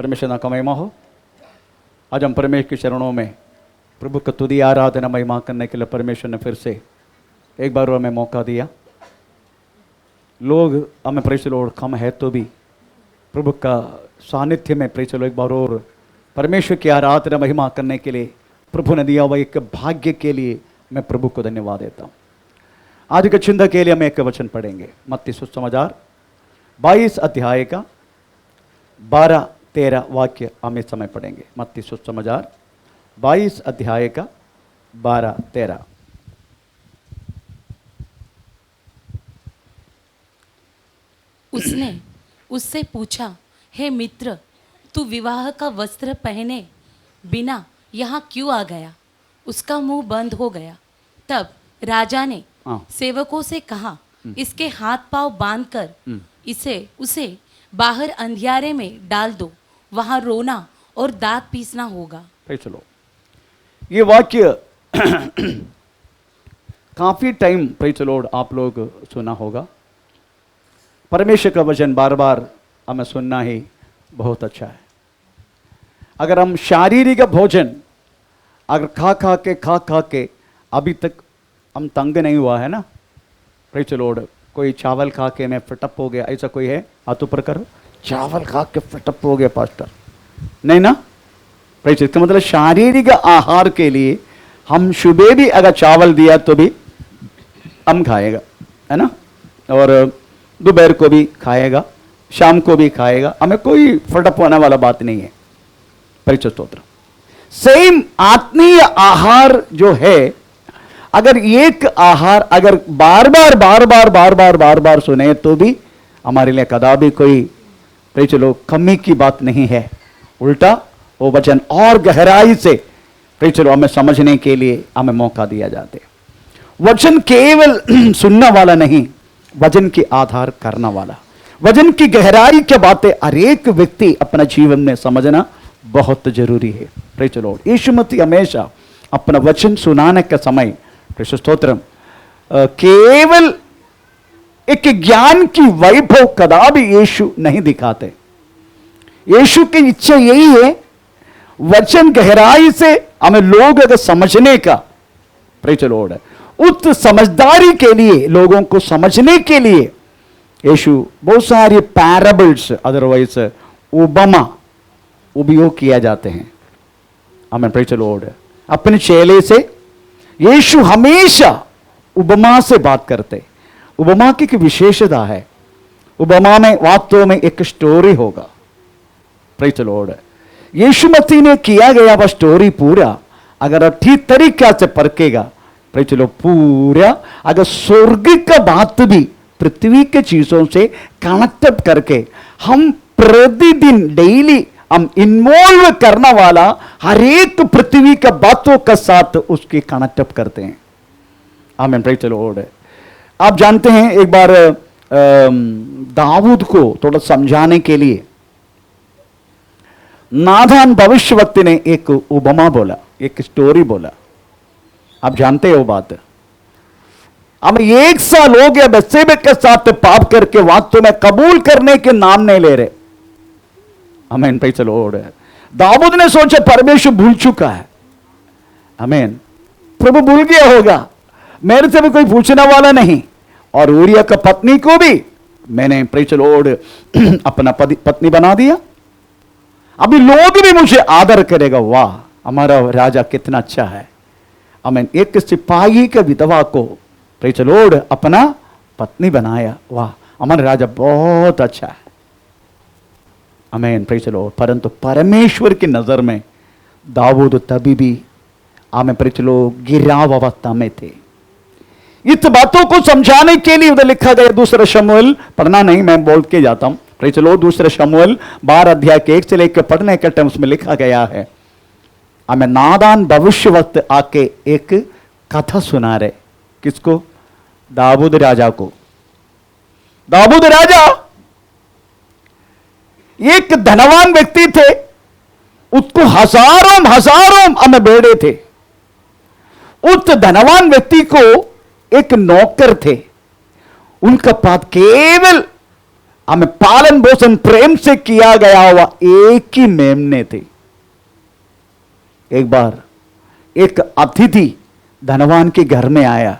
परमेश्वर ना का महिमा हो। आज हम परमेश्वर के चरणों में प्रभु का तुदी आराधना महिमा करने के लिए परमेश्वर ने फिर से एक बार हमें मौका दिया। लोग हमें प्रेस लॉर्ड कम है तो भी प्रभु का सानिध्य में प्रेस एक बार और परमेश्वर की आराधना महिमा करने के लिए प्रभु ने दिया हुआ एक भाग्य के लिए मैं प्रभु को धन्यवाद देता हूँ। आज के चिंता के लिए हम एक वचन पढ़ेंगे। मत्ती सुसमाचार 22 अध्याय का 12-13 वाक्य हम इस समय पढ़ेंगे। मत्ती सुसमाचार 22 अध्याय का 12-13। उसने उससे पूछा, हे मित्र, तू विवाह का वस्त्र पहने बिना यहाँ क्यों आ गया? उसका मुंह बंद हो गया। तब राजा ने सेवकों से कहा, इसके हाथ पांव बांधकर उसे बाहर अंधियारे में डाल दो, वहां रोना और दांत पीसना होगा। चलो, ये वाक्य काफी टाइम प्रेज़ द लॉर्ड आप लोग सुना होगा। परमेश्वर का वचन बार बार हमें सुनना ही बहुत अच्छा है। अगर हम शारीरिक भोजन अगर खा खा के अभी तक हम तंग नहीं हुआ है ना, प्रेज़ द लॉर्ड, कोई चावल खा के मैं फिटअप हो गया, ऐसा कोई है? हाथ ऊपर करो। चावल खा के फिटअप हो गया पास्टर, नहीं ना? प्रेज़, इसका मतलब शारीरिक आहार के लिए हम सुबह भी अगर चावल दिया तो भी हम खाएगा, है ना? और दोपहर को भी खाएगा, शाम को भी खाएगा, हमें कोई फटअप होने वाला बात नहीं है। परिचय स्तोत्र। सेम आत्मीय आहार जो है, अगर एक आहार अगर बार बार सुने तो भी हमारे लिए कदापि कोई प्रेज़ द लॉर्ड कमी की बात नहीं है। उल्टा वो वचन और गहराई से प्रेज़ द लॉर्ड हमें समझने के लिए हमें मौका दिया जाते। वचन केवल सुनने वाला नहीं, वचन की आधार करना वाला, वचन की गहराई की बातें हर एक व्यक्ति अपना जीवन में समझना बहुत जरूरी है। Praise the Lord. Yeshu Masih हमेशा अपना वचन सुनाने के समय प्रेज़ स्तोत्रम केवल एक ज्ञान की वैभव कदापि यीशु नहीं दिखाते। यीशु की इच्छा यही है, वचन गहराई से हमें लोग अगर समझने का, प्रेज़ द लॉर्ड, उस समझदारी के लिए, लोगों को समझने के लिए यीशु बहुत सारे पैराबल्स, अदरवाइज उपमा उपयोग किया जाते हैं। हमें प्रेज़ द लॉर्ड, अपने चेले से यीशु हमेशा उपमा से बात करते। उपमा की विशेषता है, उपमा में वास्तव में एक स्टोरी होगा। Praise the Lord. Yeshu Masih ने किया गया वह स्टोरी पूरा अगर ठीक तरीके से परखेगा, प्रेज़ द लॉर्ड, पूरा अगर स्वर्ग का बात भी पृथ्वी के चीजों से कनेक्ट करके हम प्रतिदिन डेली हम इन्वॉल्व करने वाला हर एक पृथ्वी का बातों के साथ उसकी कनेक्ट करते हैं। आमीन। Praise the Lord. आप जानते हैं, एक बार दाऊद को थोड़ा समझाने के लिए नाथान भविष्यवक्ता ने एक उपमा बोला, एक स्टोरी बोला। आप जानते हो बात। हम 1 साल हो गया बत्शेबा के साथ पाप करके वास्तव में कबूल करने के नाम नहीं ले रहे। आमीन। Praise the Lord. दाऊद ने सोचा परमेश्वर भूल चुका है। आमीन। प्रभु भूल गया होगा, मेरे से भी कोई पूछने वाला नहीं। और ऊरिया का पत्नी को भी मैंने प्रेज़ द लॉर्ड अपना पत्नी बना दिया। अभी लोग भी मुझे आदर करेगा। वाह, हमारा राजा कितना अच्छा है। आमीन। एक सिपाही के विधवा को प्रेज़ द लॉर्ड अपना पत्नी बनाया। वाह, हमारा राजा बहुत अच्छा है। आमीन। Praise the Lord. परंतु परमेश्वर की नजर में दाऊद तभी भी आमीन प्रेज़ द लॉर्ड गिराव अवस्था में थे। इस बातों को समझाने के लिए उधर लिखा गया, दूसरा शमूएल पढ़ना नहीं, मैं बोल के जाता हूं। Praise the Lord. दूसरा शमूएल 12 अध्याय के 1 से लेकर पढ़ने के टाइम उसमें लिखा गया है, हमें नादान भविष्यवक्ता आके एक कथा सुना रहे। किसको? दाऊद राजा को। दाऊद राजा एक धनवान व्यक्ति थे, उसको हजारों हमें बेड़े थे। उस धनवान व्यक्ति को एक नौकर थे, उनका पास केवल हमें पालन पोषण प्रेम से किया गया हुआ एक ही मेमने थे। एक बार एक अतिथि धनवान के घर में आया।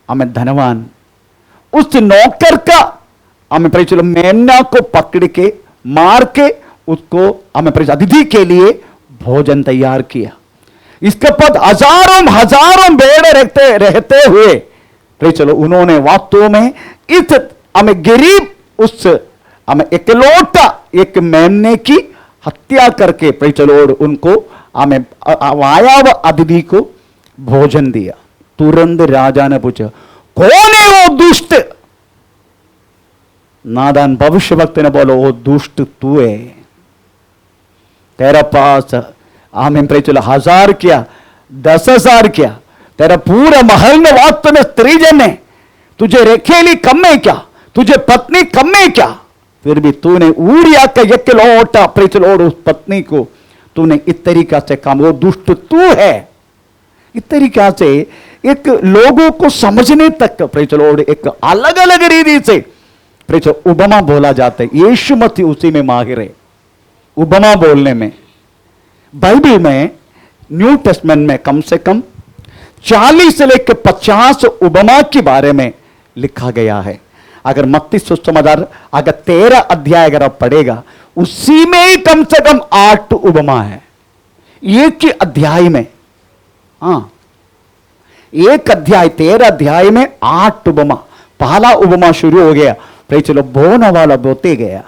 हमें धनवान उस नौकर का हमें परिचय मेमना को पकड़ के मार के उसको हमें परिचय अतिथि के लिए भोजन तैयार किया। इसके बाद हजारों भेड़ रहते हुए चलो उन्होंने वास्तव में इस हमें गरीब उस हमें इकलौता एक मेमने की हत्या करके चलो उनको हमें आया व अतिथि को भोजन दिया। तुरंत राजा ने पूछा, कौन है वो दुष्ट? नादान भविष्य वक्त ने बोलो, वो दुष्ट तू है। तेरा पास हमें चलो 1000 क्या 10,000 क्या, तेरा पूरा महल में वास्तव में स्त्रीजन है, तुझे रेखेली कम है क्या, तुझे पत्नी कम है क्या? फिर भी तूने ऊरिया का इकलौता उस पत्नी को तूने इस तरीका से काम, वो दुष्ट तू है। इस तरीका से एक लोगों को समझने तक एक अलग अलग रीति से उपमा बोला जाता है। यीशु मसीह उसी में माहिर है, उपमा बोलने में। बाइबल में न्यू टेस्टमेंट में कम से कम 40 से लेकर 50 उपमा के बारे में लिखा गया है। अगर मत्ती सुसमाचार अगर 13 अध्याय अगर आप पढ़ेगा, उसी में ही कम से कम 8 उपमा है एक ही अध्याय में। हाँ, एक अध्याय 13 अध्याय में 8 उपमा। पहला उपमा शुरू हो गया, चलो बोने वाला बोते गया।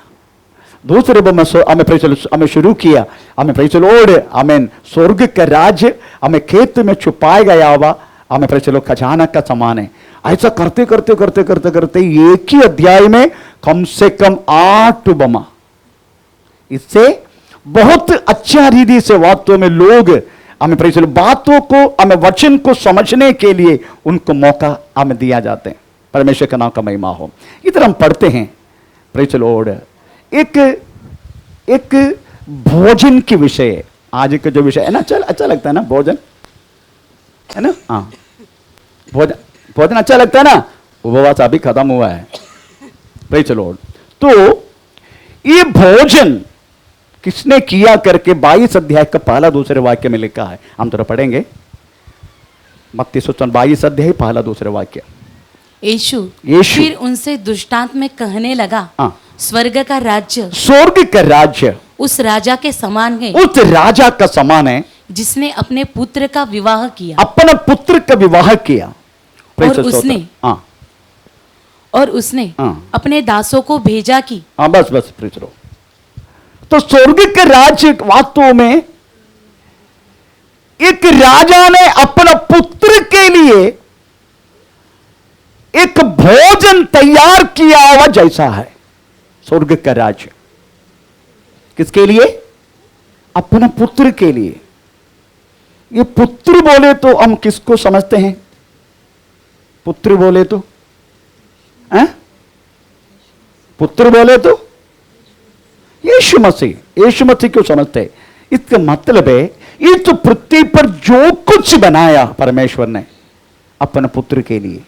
दूसरे उपमा हमें शुरू किया, हमें चलो हमें स्वर्ग का राज्य हमें खेत में छुपाया गया हुआ हमें चलो खजाना का समान है। ऐसा करते करते करते करते करते एक ही अध्याय में कम से कम 8 उपमा। इससे बहुत अच्छा रीति से वास्तव में लोग हमें बातों को हमें वचन को समझने के लिए उनको मौका हमें दिया जाते हैं। परमेश्वर का नाम का महिमा हो। इधर हम पढ़ते हैं प्रेज़ द लॉर्ड, एक भोजन के विषय, आज का जो विषय है ना, अच्छा लगता है ना भोजन, है ना? हाँ, भोजन अच्छा लगता है ना। उपवास अभी खत्म हुआ है, प्रेज़ द लॉर्ड। तो ये भोजन किसने किया करके 22 अध्याय का पहला दूसरे वाक्य में लिखा है। हम थोड़ा पढ़ेंगे मत्ती 22 अध्याय पहला दूसरे वाक्य। यीशु फिर उनसे दृष्टांत में कहने लगा, स्वर्ग का राज्य उस राजा के समान है, उस राजा का समान है जिसने अपने पुत्र का विवाह किया, अपना पुत्र का विवाह किया। और उसने अपने दासों को भेजा कि बस प्रेज़। तो स्वर्ग के राज्य वास्तव में एक राजा ने अपना पुत्र के लिए एक भोजन तैयार किया हुआ जैसा है। स्वर्ग का राज्य किसके लिए? अपना पुत्र के लिए। ये पुत्र बोले तो हम किसको समझते हैं? पुत्र बोले तो पुत्र बोले तो यीशु मसीह क्यों समझते हैं? इसका मतलब है इस पृथ्वी पर जो कुछ बनाया परमेश्वर ने अपने पुत्र के लिए,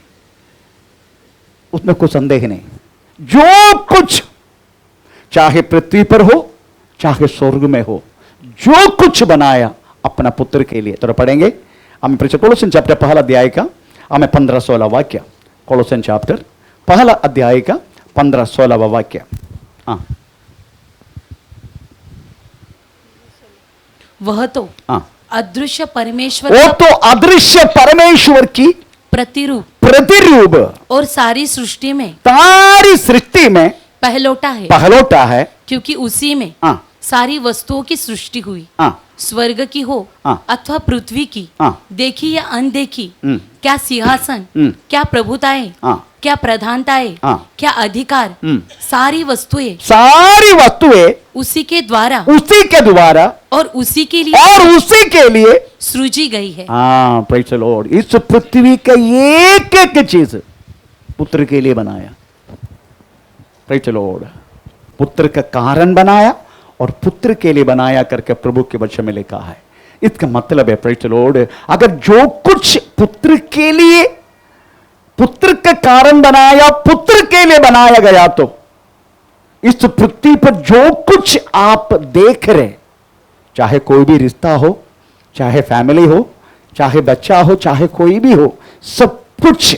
उसमें कोई संदेह नहीं। जो कुछ चाहे पृथ्वी पर हो चाहे स्वर्ग में हो, जो कुछ बनाया अपना पुत्र के लिए। तो पढ़ेंगे हम कोलोसियन चैप्टर पहला अध्याय का हमें 15-16 वाक्य। कोलोसियन चैप्टर पहला अध्याय का 15-16 वाक्य। हाँ, वह तो अदृश्य परमेश्वर, वो तो अदृश्य परमेश्वर की प्रतिरूप और सारी सृष्टि में पहलौटा है, क्योंकि उसी में सारी वस्तुओं की सृष्टि हुई, स्वर्ग की हो अथवा पृथ्वी की, देखी या अनदेखी, क्या सिंहासन, क्या प्रभुताएं, क्या प्रधानताएं, क्या अधिकार, सारी वस्तुएं उसी के द्वारा और उसी के लिए सृजी गई है। हाँ, प्रेज़ द लॉर्ड। इस पृथ्वी का एक एक चीज पुत्र के लिए बनाया। Praise the Lord. पुत्र का कारण बनाया और पुत्र के लिए बनाया करके प्रभु के वचन में लिखा है। इसका मतलब है प्रेज़ द लॉर्ड, अगर जो कुछ पुत्र के लिए, पुत्र का कारण बनाया, पुत्र के लिए बनाया गया, तो इस पृथ्वी पर जो कुछ आप देख रहे, चाहे कोई भी रिश्ता हो, चाहे फैमिली हो, चाहे बच्चा हो, चाहे कोई भी हो, सब कुछ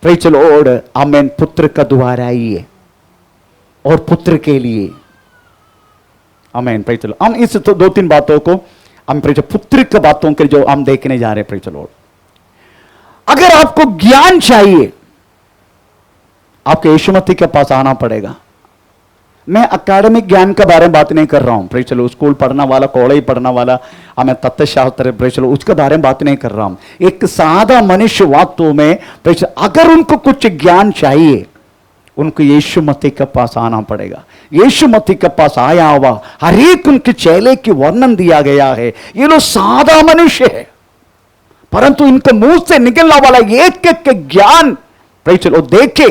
प्रेज़ द लॉर्ड आमेन पुत्र का द्वारा ही है और पुत्र के लिए। आमेन प्रेज़ द लॉर्ड। हम इस दो तीन बातों को हम प्रेज़ पुत्र की बातों के जो हम देखने जा रहे हैं प्रेज़ द लॉर्ड। अगर आपको ज्ञान चाहिए, आपको यीशु मसीह के पास आना पड़ेगा। मैं अकाडमिक ज्ञान के बारे में बात नहीं कर रहा हूं, प्रेज़ द लॉर्ड, स्कूल पढ़ना वाला, कॉलेज पढ़ना वाला, हमें तत्वशास्त्र प्रेज़ द लॉर्ड उसके बारे में बात नहीं कर रहा हूं। एक सादा मनुष्य वास्तव में प्रेज़, अगर उनको कुछ ज्ञान चाहिए, उनको यीशु मसीह के पास आना पड़ेगा। यीशु मसीह के पास आया हुआ हर एक उनके चेले की वर्णन दिया गया है। ये लोग सादा मनुष्य है, परंतु इनके मुंह से निकलने वाला एक एक ज्ञान प्रेज़ द लॉर्ड देखे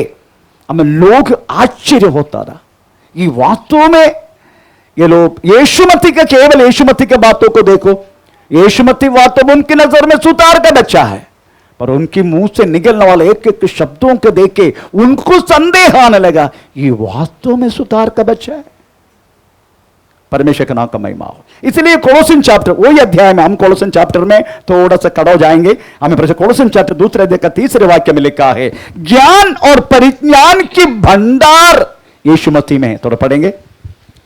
हमें लोग आश्चर्य होता था। ये वास्तव में ये लोग यीशु मसीह का, केवल यीशु मसीह की बातों को देखो, यीशु मसीह वास्तव में उनकी नजर में सुतार का बच्चा है, पर उनके मुंह से निकलने वाले एक एक शब्दों को देख के उनको संदेह आने लगा, ये वास्तव में सुतार का बच्चा है। परमेश्वर का नाम का महिमा हो। इसलिए कोलोसिन चैप्टर, वही अध्याय में, हम कोलोसिन चैप्टर में थोड़ा सा खड़ा हो जाएंगे। हमें कोलोसिन चैप्टर दूसरे अध्याय का तीसरे वाक्य में लिखा है, ज्ञान और परिज्ञान की भंडार यीशु मसीह में है। थोड़ा पढ़ेंगे,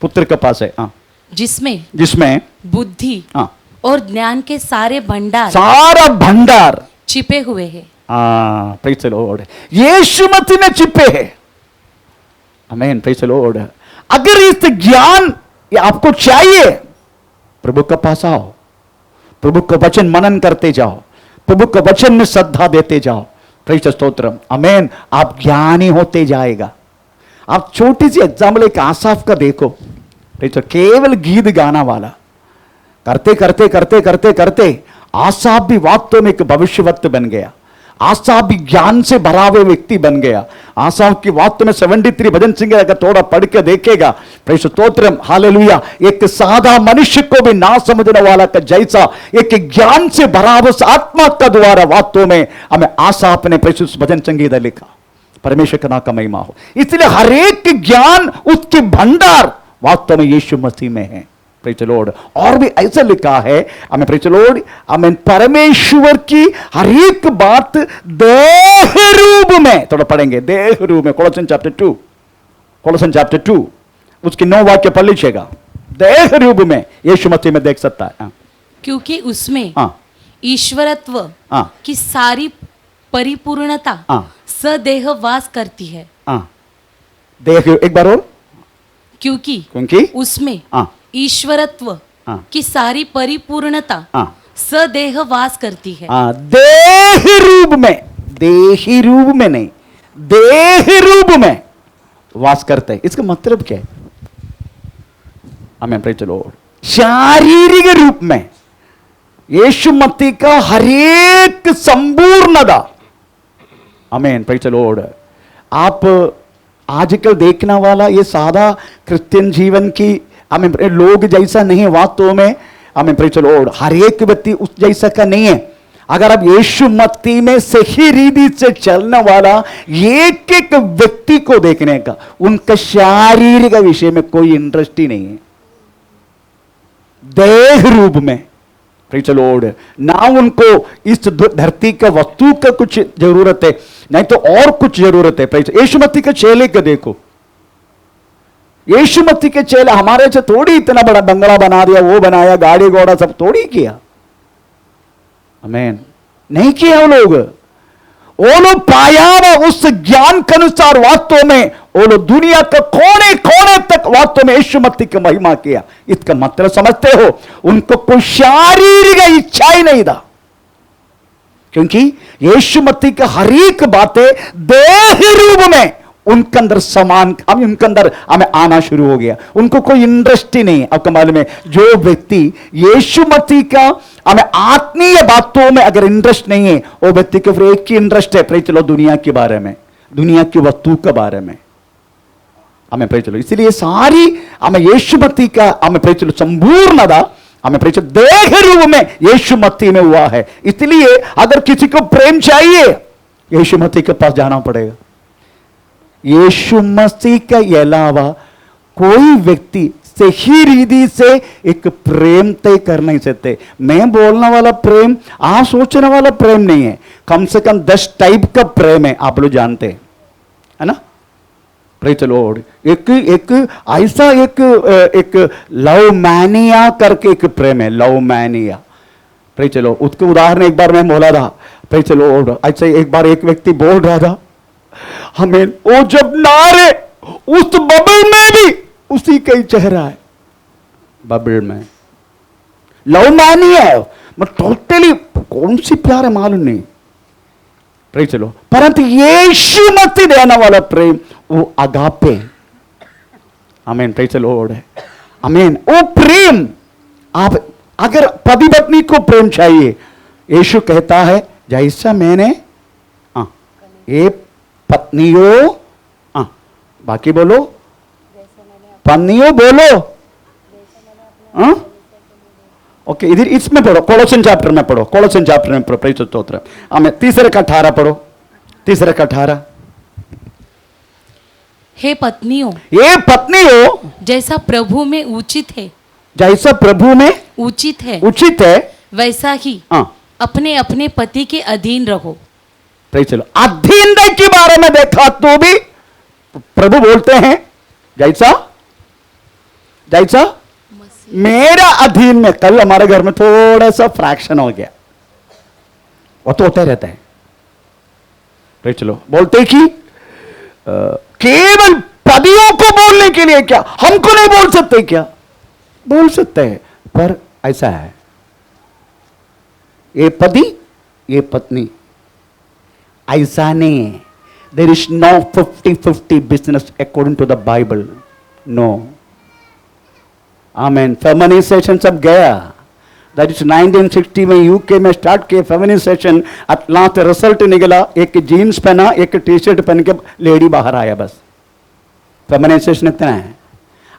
पुत्र के पास है। हाँ, जिसमें बुद्धि हाँ और ज्ञान के सारे भंडार छिपे हुए हैं। हाँ, प्रेज़ द लॉर्ड, यीशु मसीह में छिपे हैं। आमीन, प्रेज़ द लॉर्ड। अगर इस ज्ञान ये आपको चाहिए, प्रभु के पास आओ, प्रभु का वचन मनन करते जाओ, प्रभु का वचन में श्रद्धा देते जाओ। प्रेज़ स्तोत्रम, आमीन। आप ज्ञानी होते जाएगा। आप छोटी सी एग्जाम्पल एक आसाफ का देखो, केवल गीत गाना वाला, करते करते करते करते करते आसाफ भी वास्तव में एक भविष्यवक्ता बन गया। आसाफ भी ज्ञान से भरा हुए व्यक्ति बन गया। आसाफ की वास्तव में 73 भजन सिंह अगर थोड़ा पढ़ के देखेगा, प्रेज़ स्तोत्रम, हालेलुया, एक सादा मनुष्य को भी ना समझने वाला का जैसा एक ज्ञान से भरा हुआ आत्मा का द्वारा वास्तव में हमें आसाफ ने प्रेज़ भजन संगीत लिखा। परमेश्वर का नाम का महिमा हो। इसलिए हर एक ज्ञान, उसके भंडार वास्तव में यीशु मसीह में है। Praise the Lord. और भी ऐसा लिखा है, हमें प्रेज़ द लॉर्ड, हमें परमेश्वर की हर एक बात देह रूप में, थोड़ा पढ़ेंगे, देह रूप में, कोलोसन चैप्टर 2 उसके 9 वाक्य पढ़ लीजिएगा। देह रूप में यीशु मसीह में देख सकता है। हाँ। क्योंकि उसमें हाँ, ईश्वरत्व हाँ, की सारी परिपूर्णता हाँ, सदेह वास करती है। हाँ, देख, एक बार और, क्योंकि उसमें हाँ, ईश्वरत्व हाँ, की सारी परिपूर्णता हाँ, सदेह वास करती है। हाँ, देह रूप में, देही रूप में नहीं, देह रूप में वास करते हैं। इसका मतलब क्या है? आमीन, प्रेज़ द लॉर्ड। शारीरिक रूप में यीशु मसीह का हर एक संपूर्णता। आमीन, प्रेज़ द लॉर्ड। आप आजकल देखने वाला ये सादा क्रिश्चियन जीवन की हमें लोग जैसा नहीं है वास्तव में। हमें प्रेज़ द लॉर्ड, हर एक व्यक्ति उस जैसा का नहीं है। अगर आप यीशु मसीह में सही रीति से चलने वाला एक एक व्यक्ति को देखने का, उनका शारीरिक विषय में कोई इंटरेस्ट ही नहीं है। देह रूप में, प्रेज़ द लॉर्ड, ना उनको इस धरती का वस्तु का कुछ जरूरत है, नहीं तो और कुछ जरूरत है। प्रेज़, यीशु मसीह के चेले को देखो, यीशु मसीह के चेले हमारे से थोड़ी इतना बड़ा बंगला बना दिया, वो बनाया, गाड़ी घोड़ा सब थोड़ी किया। आमीन, नहीं किया वो लोग पाया उस ज्ञान के अनुसार वास्तव में वो लोग दुनिया के कोने कोने तक वास्तव में यीशु मसीह की महिमा किया। इसका मतलब समझते हो, उनको कोई शारीरिक इच्छा ही नहीं था, क्योंकि यीशु मसीह की हर एक बातें देह रूप में उनके अंदर समान, अब उनके अंदर हमें आना शुरू हो गया। उनको कोई इंटरेस्ट ही नहीं। अब कमाल में जो व्यक्ति यीशु मसीह का हमें आत्मीय बातों में अगर इंटरेस्ट नहीं है, वो व्यक्ति के फिर एक ही इंटरेस्ट है, प्रेज़ चलो, दुनिया के बारे में, दुनिया की वस्तु के बारे में। हमें प्रेज़ चलो, इसलिए सारी हमें यीशु मसीह का हमें प्रेज़ चलो संपूर्णता हमें प्रेज़ चलो देह रूप में यीशु मसीह में हुआ है। इसलिए अगर किसी को प्रेम चाहिए, यीशु मसीह के पास जाना पड़ेगा। यीशु मसीह के अलावा कोई व्यक्ति सही रीति से एक प्रेम तय कर नहीं सकते। मैं बोलने वाला प्रेम आप सोचने वाला प्रेम नहीं है, कम से कम 10 टाइप का प्रेम है, आप लोग जानते हैं, है ना। Praise the Lord. एक ऐसा एक लव मैनिया करके एक प्रेम है, love mania. Praise the Lord. उसके उदाहरण एक बार मैं बोला था, प्रेज़ द लॉर्ड। ऐसे एक बार एक व्यक्ति बोल रहा था, हमें वो जब नारे उस बबल में भी उसी का ही चेहरा है, बबल में लव मैनिया है, मैं टोटली कौन सी प्यार है मालूम नहीं। Praise the Lord. परंतु यीशु मसीह देने वाला प्रेम वो अगापे, आमीन, प्रेज़ द लॉर्ड है, आमीन। वो प्रेम आप अगर पति पत्नी को प्रेम चाहिए, यीशु कहता है जैसा मैंने ये पत्नियों, बाकी बोलो, पत्नियों बोलो, ओके, इधर इसमें पढ़ो, कोलोसन चैप्टर में पढ़ो, कोलोसन चैप्टर में पढ़ो, प्रेज़ द स्तोत्र। हमें 3:18 पढ़ो, 3:18। हे पत्नियों, ये पत्नियों जैसा प्रभु में उचित है, जैसा प्रभु में उचित है, उचित है, वैसा ही अपने अपने पति के अधीन रहो। Praise the Lord. अधीनता के बारे में देखा तो भी प्रभु बोलते हैं जैसा जैसा मेरा अधीन में। कल हमारे घर में थोड़ा सा फ्रैक्शन हो गया, वो तो होता रहता है। Praise the Lord. बोलते कि केवल पतियों को बोलने के लिए, क्या हमको नहीं बोल सकते? क्या बोल सकते हैं, पर ऐसा है, ये पति ये पत्नी ऐसा नहीं है। There is no 50-50 business according to the Bible, no, आमीन। फेमिनिजेशन सब गया, दैट इज 1960 में यूके में स्टार्ट किया फेमिनिजेशन। लास्ट रिजल्ट निकला, एक जीन्स पहना, एक टी शर्ट पहन के लेडी बाहर आया, बस। फेमिनिजेशन इतना है।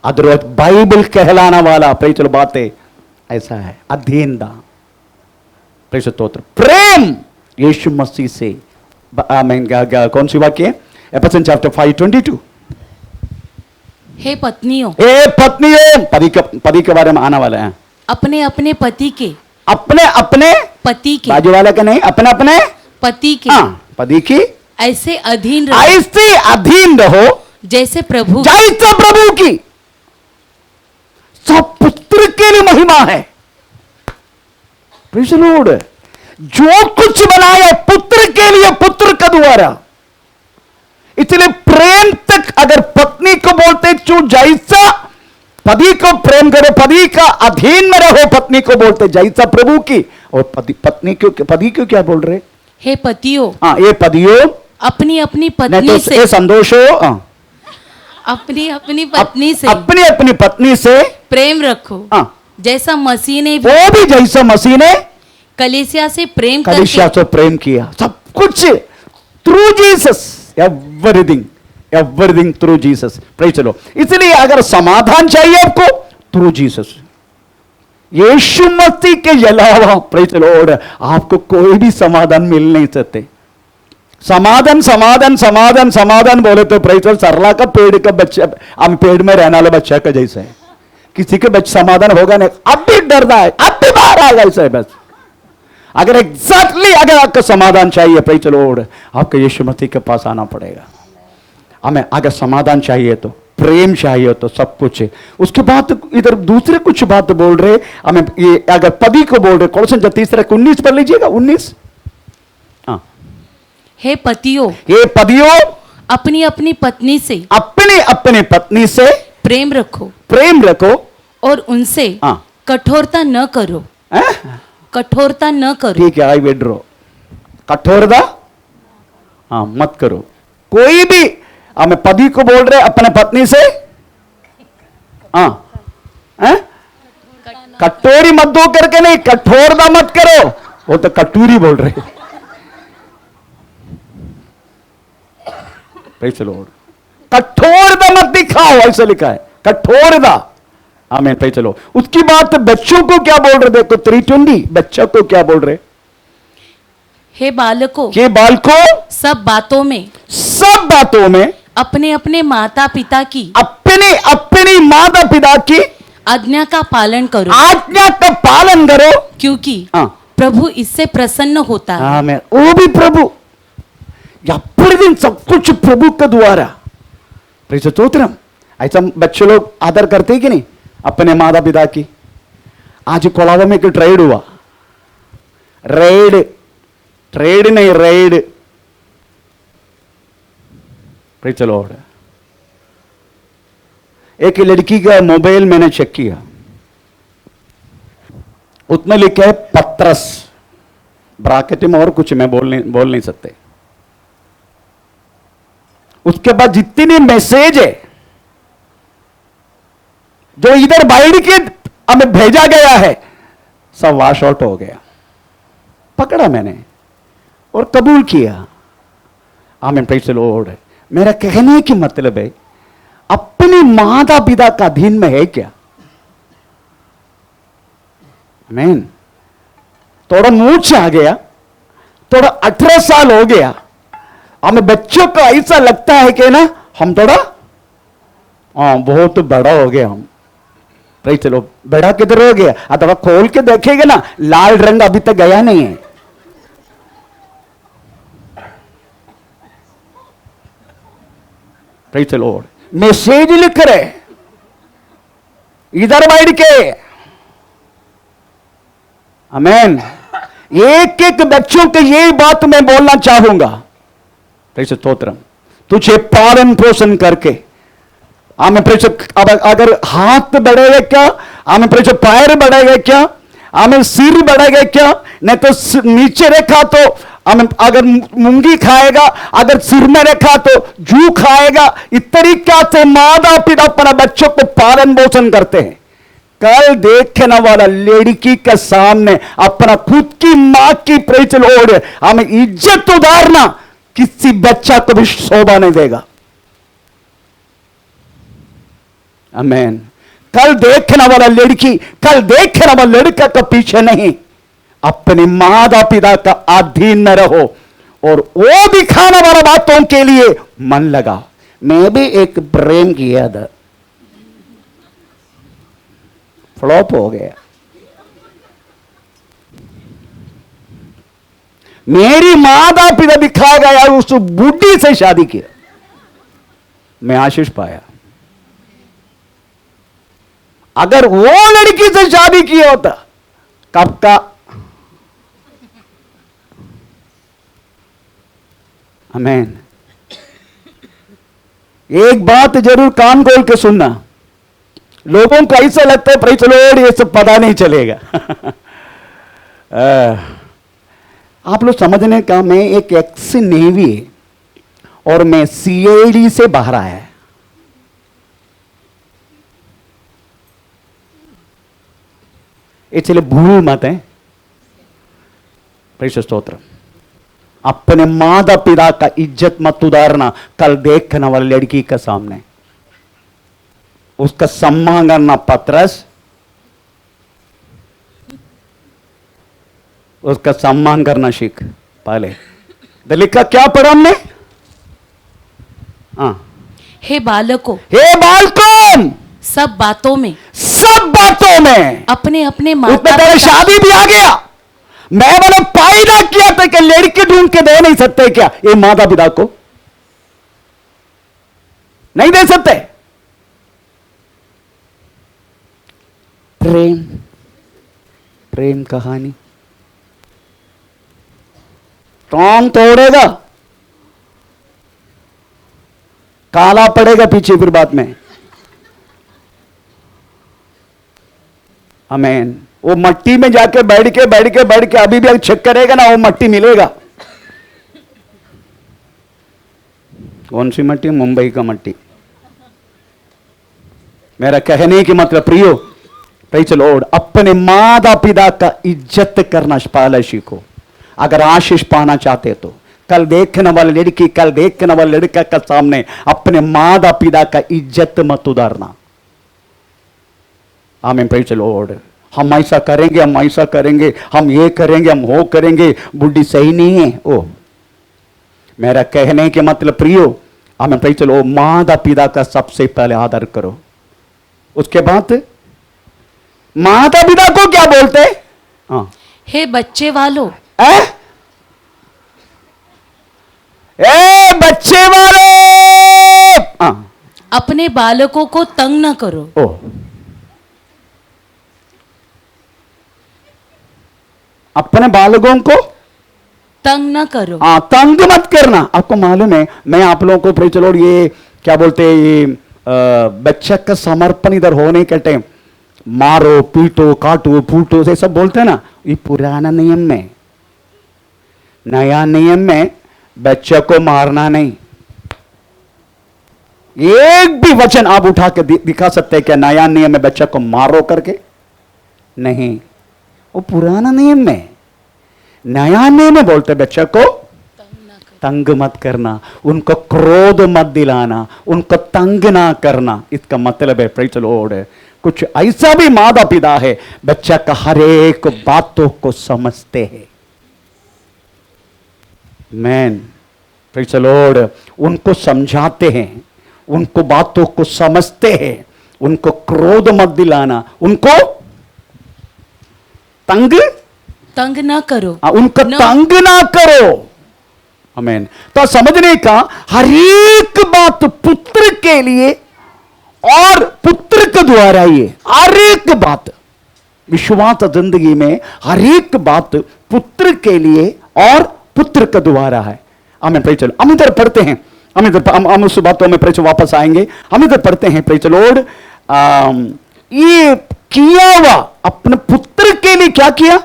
अदरवाइज बाइबल कहलाना वाला प्रेज़ बात है ऐसा है, अधीनता, प्रेज़ स्तोत्र। प्रेम यीशु मसीह से, आमीन। कौन सी वाक्य? एफेसियंस चैप्टर 5:22। हे पत्नियों, हे पत्नियों, पति के बारे में आने वाला है। अपने अपने पति के, अपने अपने पति के, बाजू वाला का नहीं, अपने अपने पति के, पति की ऐसे अधीन रहो, ऐसे अधीन रहो जैसे प्रभु की। सब पुत्र के लिए महिमा है, प्रेज़ द लॉर्ड। जो कुछ बनाया पुत्र के लिए, पुत्र का द्वारा। इसलिए प्रेम तक अगर पत्नी को बोलते जो जैसा पति को प्रेम करो, पति का अधीन में रहो, पत्नी को बोलते जैसा प्रभु की। और पत्नी क्यों, पति क्यों क्या बोल रहे? हे पतियों, ये पतियों अपनी अपनी पत्नी से संतोष हो, अपनी अपनी पत्नी से, अपनी अपनी पत्नी से प्रेम रखो, जैसा मसीह ने वो भी जैसा मसीह ने कलीसिया से प्रेम किया। सब कुछ through Jesus, everything through Jesus, praise the Lord. इसलिए अगर समाधान चाहिए आपको, थ्रू जीसस, यीशु मसीह के अलावा, प्रेज़ द लॉर्ड, आपको कोई भी समाधान मिल नहीं सकते। समाधान समाधान समाधान समाधान बोले तो प्रेज़ द लॉर्ड, सरला का पेड़ का बच्चा, हम पेड़ में रहने वाला बच्चा का जैसा है। किसी के बच्चे समाधान होगा नहीं, अब भी डरता है, अब भी बाहर आ गया है, बस। अगर एग्जैक्टली अगर आपको समाधान चाहिए, प्रेज़ द लॉर्ड, आपको यीशु मसीह के पास आना पड़ेगा। हमें अगर समाधान चाहिए तो, प्रेम चाहिए तो सब कुछ है। उसके बाद इधर दूसरे कुछ बात बोल रहे हमें, ये अगर पति को बोल रहे, कौन सा 3:19 पढ़ लीजिएगा, 19। हे पतियों, ये पतियों अपनी अपनी पत्नी से, अपने अपने पत्नी से प्रेम रखो, और उनसे कठोरता न करो, कठोरता न करो। ठीक है, आई विड्रॉ। कठोरता मत करो। कोई भी हमें पति को बोल रहे अपने पत्नी से कटोरी मत दो करके नहीं, कठोरता मत करो, वो तो कटोरी बोल रहे। Praise the Lord. कठोरता मत दिखाओ, ऐसा लिखा है, कठोरता, आमीन, प्रेज़ द लॉर्ड। उसकी बात बच्चों को क्या बोल रहे? देखो 3:20, बच्चों को क्या बोल रहे? हे बालकों, सब बातों में अपने अपने माता पिता की अपने अपनी माता पिता की आज्ञा का पालन करो, आज्ञा का पालन करो, क्योंकि हाँ प्रभु इससे प्रसन्न होता है। आमेन। वो भी प्रभु दिन सब कुछ प्रभु के द्वारा। Praise the stotram. ऐसा बच्चे लोग आदर करते हैं कि नहीं अपने माता पिता की। आज कोलाबा में एक ट्रेड हुआ, ट्रेड नहीं रेड। Praise the Lord. एक लड़की का मोबाइल मैंने चेक किया, उसमें लिखा है पत्रस, ब्रैकेट में और कुछ मैं बोल नहीं सकते। उसके बाद जितने मैसेज है जो इधर बाइड के हमें भेजा गया है सब वॉश आउट हो गया। पकड़ा मैंने और कबूल किया। आमीन, प्रेज़ द लॉर्ड। मेरा कहने की मतलब है अपने माता पिता का अधीन में है क्या? आमीन। थोड़ा मूर्छ आ गया, थोड़ा 18 साल हो गया, हमें बच्चों को ऐसा लगता है कि ना हम थोड़ा बहुत बड़ा हो गया हम। भाई चलो बड़ा किधर हो गया? अथवा खोल के देखेगा ना लाल रंग अभी तक गया नहीं है। Praise the Lord. मैसेज लिख रहे इधर बैठ के। आमीन। एक एक बच्चों के यही बात मैं बोलना चाहूंगा। Praise the stotram. तुझे पालन पोषण करके आमीन, प्रेज़ अगर हाथ बढ़ेगा क्या? आमीन, प्रेज़ पैर बढ़ेगा क्या? आमीन, सिर बढ़ेगा क्या? नहीं तो नीचे रखा तो आमीन, अगर मूंगी खाएगा, अगर सिर में रखा तो जू खाएगा। इस तरीका से माता पिता अपने बच्चों को पालन पोषण करते हैं। कल देखने वाला लड़की के सामने अपना खुद की मां की प्रेज़ द लॉर्ड हमें इज्जत उतारना किसी बच्चा को भी शोभा नहीं देगा। आमीन। कल देखने वाला लड़की, कल देखने वाला लड़का का पीछे नहीं, अपने माता पिता का अधीन न रहो और वो दिखाने वाला बातों के लिए मन लगा। मैं भी एक प्रेम किया था, फ्लॉप हो गया। मेरी माता पिता दिखाया गया, उस बुढ़ी से शादी किया, मैं आशीष पाया। अगर वो लड़की से शादी किया होता कब का आमीन। एक बात जरूर कान खोल के सुनना, लोगों को ऐसा लगता है प्रेज़ द लॉर्ड ये सब पता नहीं चलेगा। आप लोग समझने का, मैं एक एक्स नेवी और मैं सीआईडी से बाहर आया। इसलिए भूल मत है। Praise the stotram. अपने माता पिता का इज्जत मत उतारना कल देखने वाली लड़की के सामने। उसका सम्मान करना पत्रस, उसका सम्मान करना सीख पहले। तो लिखा क्या पढ़ा हमने? हाँ, हे बालकों, हे बालकों, सब बातों में अपने अपने उसमें माता तेरा पिता शादी भी आ गया। मैं मैंने पैदा किया था कि लड़की ढूंढ के दे नहीं सकते क्या ये माता पिता को? नहीं दे सकते। प्रेम कहानी टॉम तोड़ेगा, काला पड़ेगा पीछे फिर बाद में। आमीन। वो मट्टी में जाके बैठ के अभी भी चेक करेगा ना, वो मट्टी मिलेगा। कौन सी मट्टी? मुंबई का मट्टी। मेरा कहने की मतलब प्रियो, प्रेज़ द लॉर्ड, अपने माता पिता का इज्जत करना पहले सीखो। अगर आशीष पाना चाहते तो कल देखने वाली लड़की, कल देखने वाले लड़का के सामने अपने माता पिता का इज्जत मत उतारना। आमीन, प्रेज़ द लॉर्ड। हम ऐसा करेंगे, हम ऐसा करेंगे, हम ये करेंगे, हम वो करेंगे, बुद्धि सही नहीं है। ओ, मेरा कहने के मतलब प्रियो, आमेन, प्रेज द लॉर्ड। माता पिता का सबसे पहले आदर करो, उसके बाद माता पिता को क्या बोलते हैं? हाँ, हे बच्चे वालों, ए बच्चे वाले, हाँ, अपने बालकों को तंग न करो। ओ, अपने बालकों को तंग न करो। हाँ, तंग मत करना। आपको मालूम है, मैं आप लोगों को प्रेज द लॉर्ड ये क्या बोलते हैं, ये बच्चे का समर्पण इधर होने के टाइम मारो पीटो काटो फूटो से सब बोलते हैं ना, ये पुराना नियम में। नया नियम में बच्चे को मारना नहीं। एक भी वचन आप उठा के दिखा सकते हैं क्या नया नियम में बच्चे को मारो करके? नहीं, वो पुराना नियम में। नया नियम में बोलते बच्चे को तंग मत करना, उनको क्रोध मत दिलाना, उनको तंग ना करना। इसका मतलब है प्रेज द लॉर्ड, कुछ ऐसा भी माता पिता है बच्चा का हर एक बातों को समझते हैं। मैन, प्रेज द लॉर्ड, उनको समझाते हैं, उनको बातों को समझते हैं, उनको क्रोध मत दिलाना, उनको तंग न करो। उनको तंग ना करो। आमीन। तो समझने का हर एक बात पुत्र के लिए और पुत्र के द्वारा ही है। हर एक बात विश्वास जिंदगी में हर एक बात पुत्र के लिए और पुत्र के द्वारा है। आमीन। Praise the Lord. हम इधर पढ़ते हैं, हम उस बातों में प्रेज वापस आएंगे। हम इधर पढ़ते हैं प्रेज द लॉर्ड, ये किया हुआ अपने पुत्र के लिए क्या किया?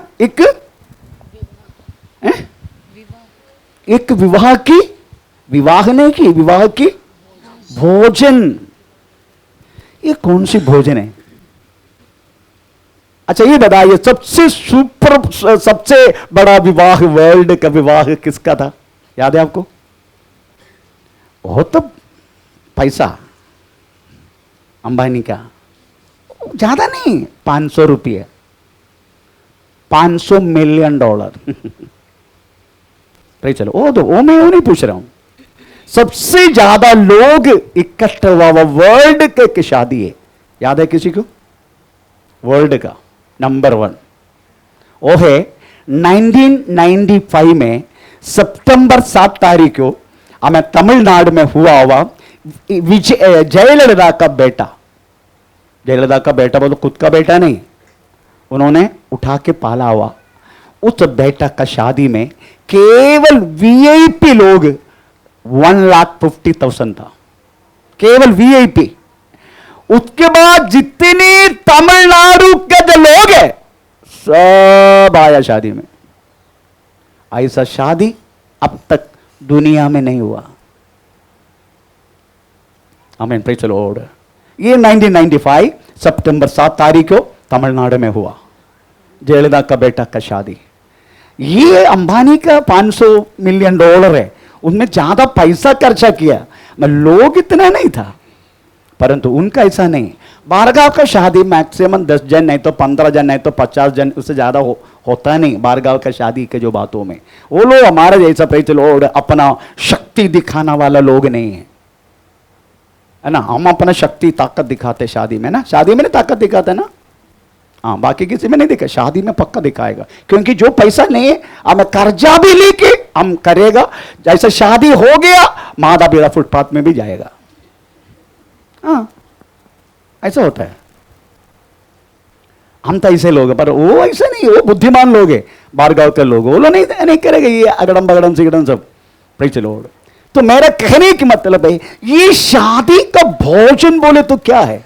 एक विवाह की, विवाह नहीं की, विवाह की भोजन। ये कौन सी भोजन है? अच्छा ये बताइए, सबसे बड़ा विवाह वर्ल्ड का विवाह किसका था? याद है आपको? बहुत तो पैसा अंबानी का, ज्यादा नहीं, 500 रुपये, $500 मिलियन। चलो वो मैं वो नहीं पूछ रहा हूं। सबसे ज्यादा लोग इकट्ठा हुआ वर्ल्ड के शादी है, याद है किसी को? वर्ल्ड का नंबर 1 वो है 1995 में सितंबर 7 तारीख को हमें तमिलनाडु में हुआ जयललिता का बेटा। जयललिता का बेटा बोलो, खुद का बेटा नहीं, उन्होंने उठा के पाला हुआ। उस बेटा का शादी में केवल वीआईपी लोग 1,50,000 था, केवल वीआईपी। उसके बाद जितने तमिलनाडु के जो लोग हैं सब आया शादी में। ऐसा शादी अब तक दुनिया में नहीं हुआ। आमीन। Praise the Lord. ये 1995 सितंबर 7 तारीख को तमिलनाडु में हुआ जयललिता का बेटा का शादी। ये अंबानी का $500 मिलियन है, उनमें ज्यादा पैसा खर्चा किया, लोग इतना नहीं था, परंतु उनका ऐसा नहीं। बारगांव का शादी मैक्सिमम 10 जन, नहीं तो 15 जन, नहीं तो 50 जन, उससे ज्यादा होता नहीं बारगांव का शादी के जो बातों में। वो लोग हमारे जैसा प्रेज द लॉर्ड अपना शक्ति दिखाना वाला लोग नहीं है ना। हम अपना शक्ति ताकत दिखाते शादी में ना, शादी में नहीं ताकत दिखाते ना, हाँ, बाकी किसी में नहीं दिखा, शादी में पक्का दिखाएगा। क्योंकि जो पैसा नहीं है हमें कर्जा भी लेके हम करेगा, जैसे शादी हो गया मादा बेड़ा फुटपाथ में भी जाएगा। हाँ, ऐसा होता है। हम तो ऐसे लोग हैं, पर वो ऐसे नहीं, वो बुद्धिमान लोग हैं, बारगांव के लोग, वो लोग नहीं करेगा ये अगड़म बगड़म सिगड़म सब। Praise the Lord. तो मेरा कहने की मतलब है, ये शादी का भोजन बोले तो क्या है?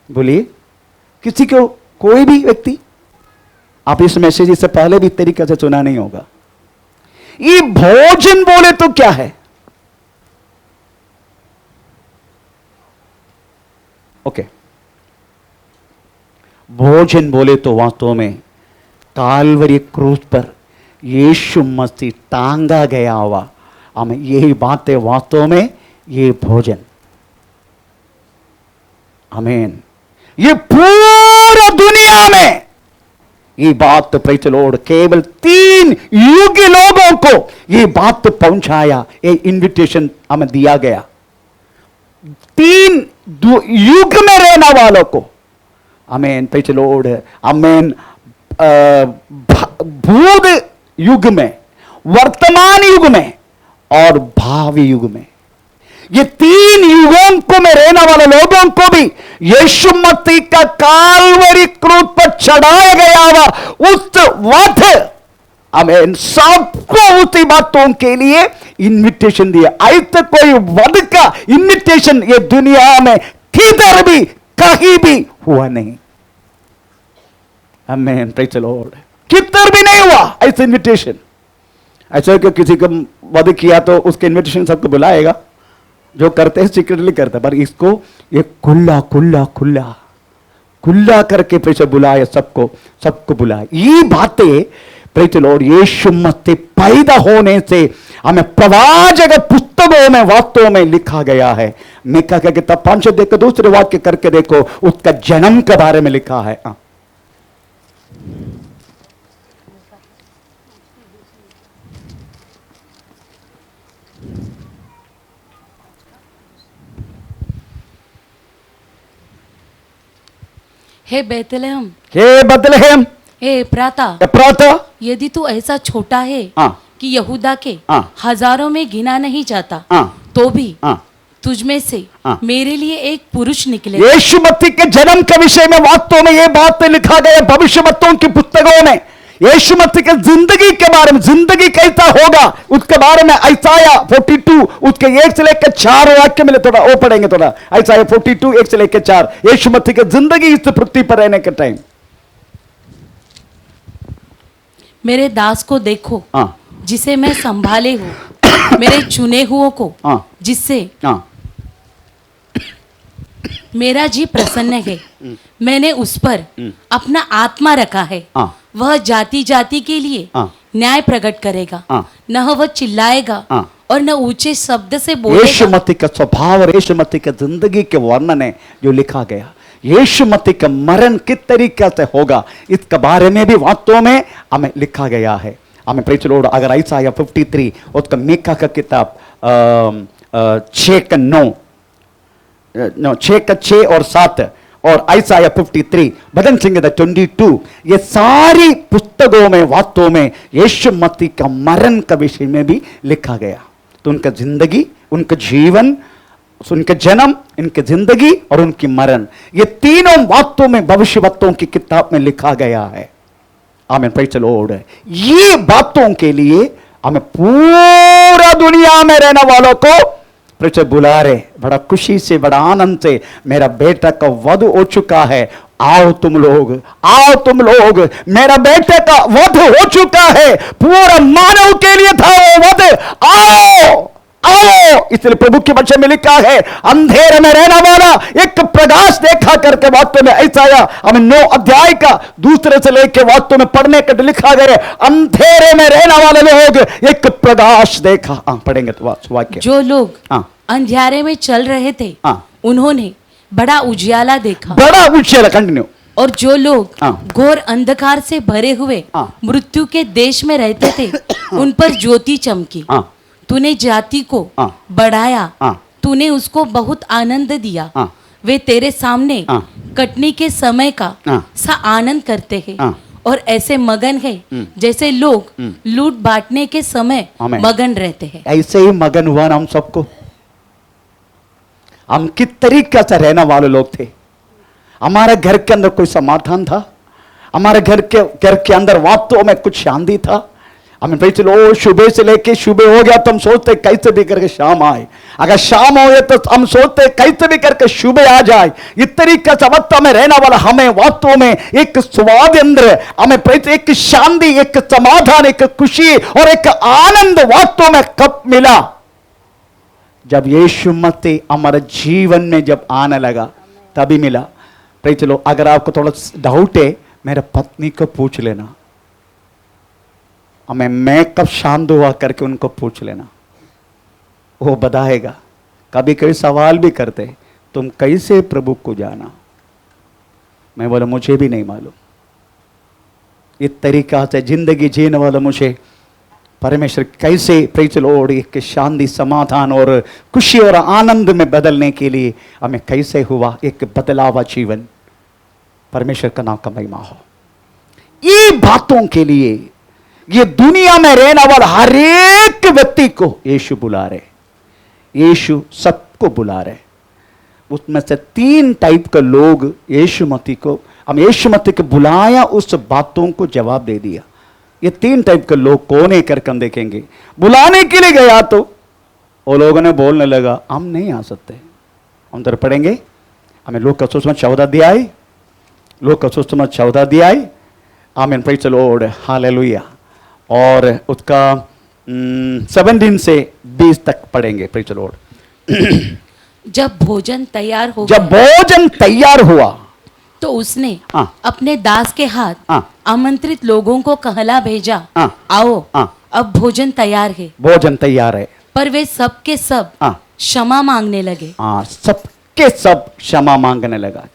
बोलिए किसी को, कोई भी व्यक्ति, आप इस मैसेज से पहले भी तरीके से सुना नहीं होगा। ये भोजन बोले तो क्या है? ओके, भोजन बोले तो वास्तव में काल्वरी क्रूस पर यीशु मसीह टांगा गया हुआ, हमें यही बात है वास्तव में ये भोजन। आमीन। ये पूरा दुनिया में ये बात प्रेज लॉर्ड केवल 3 युग लोगों को ये बात पहुंचाया, ये इनविटेशन हमें दिया गया 3 युग में रहने वालों को। आमीन, प्रेज लॉर्ड, आमीन। भूत युग में, वर्तमान युग में और भावी युग में, ये 3 युगों को में रहने वाले लोगों को भी यीशु मसीह का काल्वरी क्रूस पर चढ़ाया गया हुआ उस वध, आमीन, सबको उसी बातों के लिए इनविटेशन दिया। ऐसे कोई वध का इनविटेशन ये दुनिया में किधर भी कहीं भी हुआ नहीं। आमीन, प्रेज द लॉर्ड। किधर भी नहीं हुआ ऐसा इनविटेशन। ऐसा कि किसी को वध किया तो उसके इनविटेशन सबको बुलाएगा, जो करते हैं सीक्रेटली करते हैं, पर इसको ये खुला खुला खुला खुला करके प्रेज बुलाया, सबको बुलाया। ये बातें प्रेज लॉर्ड यीशु मसीह पैदा होने से हमें प्रवाचक पुस्तकों में वास्तव में लिखा गया है। मीका का किताब 5 देखो, दूसरे वाक्य करके देखो, उसका जन्म के बारे में लिखा है। हे बेतलेहम, हे बदलेहम, हे एप्राता, एप्राता, यदि तू ऐसा छोटा है हाँ, कि यहूदा के हाँ, हजारों में गिना नहीं जाता, हाँ, तो भी हाँ, तुझ में से हाँ, मेरे लिए एक पुरुष निकले। यीशु मसीह के जन्म के विषय में वास्तव में यह बात लिखा गया भविष्यवक्ताओं की पुस्तकों में। यीशु मसीह के जिंदगी के बारे में, जिंदगी कैसा होगा उसके बारे में यशायाह 42 उसके 1 से लेकर 4 वाक्य मिले, थोड़ा वो पढ़ेंगे, थोड़ा यशायाह 42 1 से लेकर 4, यीशु मसीह की जिंदगी इस पृथ्वी पर रहने के टाइम। मेरे दास को देखो, हाँ, जिसे मैं संभाले हूँ, मेरे चुने हुओं को, हाँ, जिससे हाँ, मेरा जी प्रसन्न है। मैंने उस पर अपना आत्मा रखा है। हाँ, वह जाति जाति के लिए हाँ, न्याय प्रकट करेगा। हाँ, न वह चिल्लाएगा हाँ, और न ऊंचे शब्द से यीशु बोलेगा। मसीह का स्वभाव और यीशु मसीह की जिंदगी के वर्णन है जो लिखा गया। यीशु मसीह का मरण किस तरीके से होगा इसके बारे में भी वास्तव में हमें लिखा गया है। हमें प्रेज लॉर्ड अगर यशायाह 53 उसका मीका का किताब 6 और 7 और यशायाह 53 भजन संहिता 22, ये सारी पुस्तकों में वास्तव में यीशु मसीह का मरण का विषय में भी लिखा गया। तो उनका जिंदगी, उनका जीवन, उनके जन्म, इनकी जिंदगी और उनकी मरण, ये तीनों वास्तव में भविष्यवक्ताओं की किताब में लिखा गया है। आमीन, प्रेज द लॉर्ड। ये बातों के लिए हमें पूरा दुनिया में रहने वालों को प्रेज बुला रहे, बड़ा खुशी से, बड़ा आनंद से, मेरा बेटा का वध हो चुका है, आओ तुम लोग, आओ तुम लोग, मेरा बेटे का वध हो चुका है, पूरा मानव के लिए था वो वध, आओ आओ। इसलिए प्रभु के वचन में लिखा है, अंधेरे में रहने वाला एक प्रकाश देखा करके वास्तव में यशायाह हमें 9 अध्याय का 2 से लेकर वास्तव में पढ़ने के लिखा गया, अंधेरे में रहने वाले लोग एक प्रकाश देखा। पढ़ेंगे तो वाक्य। जो लोग अंधेरे में चल रहे थे, उन्होंने बड़ा उजियाला देखा। बड़ा उजियाला, कंटिन्यू। और जो लोग घोर अंधकार से भरे हुए मृत्यु के देश में रहते थे, उन पर ज्योति चमकी। तूने जाति को बढ़ाया, तूने उसको बहुत आनंद दिया। वे तेरे सामने कटनी के समय का सा आनंद करते हैं और ऐसे मगन है जैसे लोग लूट बांटने के समय मगन रहते हैं। ऐसे ही मगन हुआ ना हम सबको। हम किस तरीके से रहने वाले लोग थे। हमारे घर के अंदर कोई समाधान था, हमारे घर के अंदर वास्तव में कुछ शांति था। हमें भाई चलो सुबह से लेके सुबह हो गया तो हम सोचते कैसे भी करके शाम आए, अगर शाम हो गया तो हम सोचते कैसे भी करके सुबह आ जाए। इस तरीके से अवस्था में रहने वाला हमें वास्तव में एक स्वाद अंदर हमें एक शांति, एक समाधान, एक खुशी और एक आनंद वास्तव में कब मिला, जब यीशु मसीह हमारे जीवन में जब आने लगा तभी मिला। भाई चलो अगर आपको थोड़ा डाउट है मेरे पत्नी को पूछ लेना, हमें मैं कब शांत हुआ करके उनको पूछ लेना, वो बताएगा। कभी कभी सवाल भी करते तुम कैसे प्रभु को जाना, मैं बोला मुझे भी नहीं मालूम। इस तरीका से जिंदगी जीने वाला मुझे परमेश्वर कैसे प्रेज लॉर्ड एक शांति समाधान और खुशी और आनंद में बदलने के लिए हमें कैसे हुआ एक बदलावा जीवन। परमेश्वर का नाम का महिमा हो। ये बातों के लिए ये दुनिया में रहने वाला हर एक व्यक्ति को यीशु बुला रहे, यीशु सबको बुला रहे। उसमें से 3 टाइप के लोग यीशु मसीह को, हम यीशु मसीह को बुलाया, उस बातों को जवाब दे दिया। ये 3 टाइप के लोग कौन है करके हम देखेंगे। बुलाने के लिए गया तो वो लोगों ने बोलने लगा हम नहीं आ सकते। हम तरफ पढ़ेंगे, हमें लोग का सुसमाचार 14 अध्याय, लोग का सुसमाचार 14 अध्याय, आमीन, प्रेज़ द लॉर्ड, हालेलुया। और उसका 17 से 20 तक पढ़ेंगे, प्रेज़ द लॉर्ड। जब भोजन तैयार हो जब भोजन तैयार हुआ तो उसने हाँ। अपने दास के हाथ हाँ। आमंत्रित लोगों को कहला भेजा, हाँ। आओ, हाँ। अब भोजन तैयार है। भोजन तैयार है। पर वे सब के सब हाँ। क्षमा मांगने लगे। सबके सब क्षमा मांगने लगा।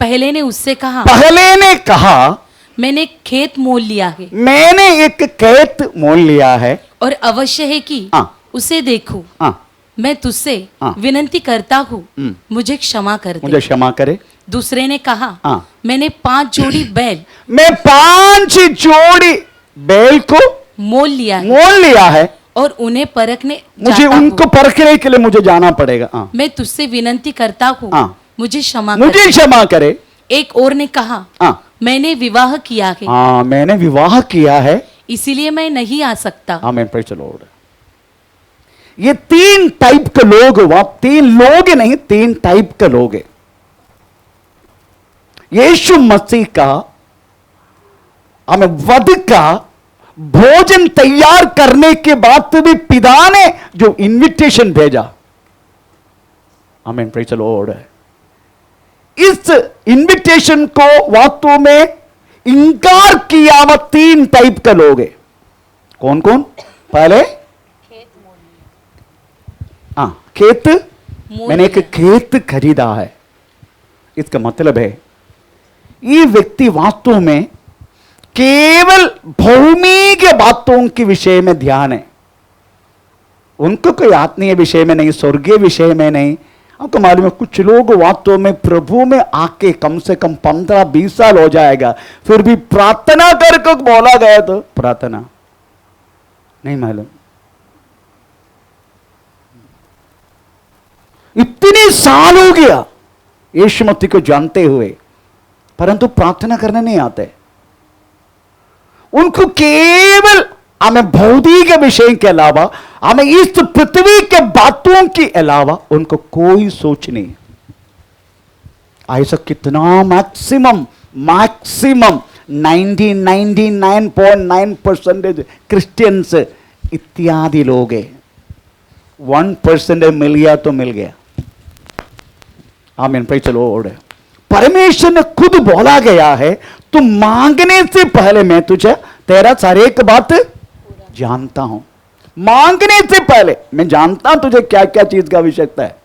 पहले ने उससे कहा, पहले ने कहा मैंने खेत मोल लिया है मैंने एक खेत मोल लिया है और अवश्य है कि हाँ। उसे देखूं। हाँ। मैं तुझसे हाँ। विनती करता हूँ, मुझे क्षमा कर दे। मुझे क्षमा करे। दूसरे ने कहा, हाँ। मैंने 5 जोड़ी बैल मैं 5 जोड़ी बैल को मोल लिया है मोल लिया है और उन्हें परखने मुझे जाता उनको हूँ। परखने के लिए मुझे जाना पड़ेगा। हाँ। मैं तुझसे विनती करता हूँ, हाँ। मुझे क्षमा कर मुझे दे। क्षमा करे। एक और ने कहा, हाँ। मैंने विवाह किया है, हाँ, मैंने विवाह किया है, इसीलिए मैं नहीं आ सकता। आमीन, प्रेज़ द लॉर्ड। ये 3 टाइप के लोग, वहां 3 लोग नहीं, 3 टाइप के लोग हैं। यीशु मसीह का हमें वध का भोजन तैयार करने के बाद भी पिता ने जो इनविटेशन भेजा, आमीन, प्रेज़ द लॉर्ड, इस इनविटेशन को वास्तव में इनकार किया हुआ 3 टाइप के लोग हैं। कौन कौन? पहले खेत, मैंने एक खेत खरीदा है। इसका मतलब है ये व्यक्ति वास्तव में केवल भूमि के बातों के विषय में ध्यान है, उनको कोई आत्मीय विषय में नहीं, स्वर्गीय विषय में नहीं। आपको मालूम है कुछ लोग वास्तव में प्रभु में आके कम से कम 15-20 साल हो जाएगा, फिर भी प्रार्थना करके बोला गया तो प्रार्थना नहीं मालूम। इतने साल हो गया यीशु मसीह को जानते हुए, परंतु प्रार्थना करने नहीं आते। उनको केवल हमें भौतिक विषय के अलावा, हमें इस पृथ्वी के बातों के अलावा उनको कोई सोच नहीं। ऐसा कितना मैक्सिमम 99.9% क्रिश्चियंस इत्यादि लोग हैं। 1% मिल गया तो मिल गया। आमीन, प्रेज़ द लॉर्ड। परमेश्वर ने खुद बोला गया है, तू मांगने से पहले मैं तुझे तेरा सारे एक बात जानता हूं। मांगने से पहले मैं जानता हूं तुझे क्या क्या चीज का आवश्यकता है,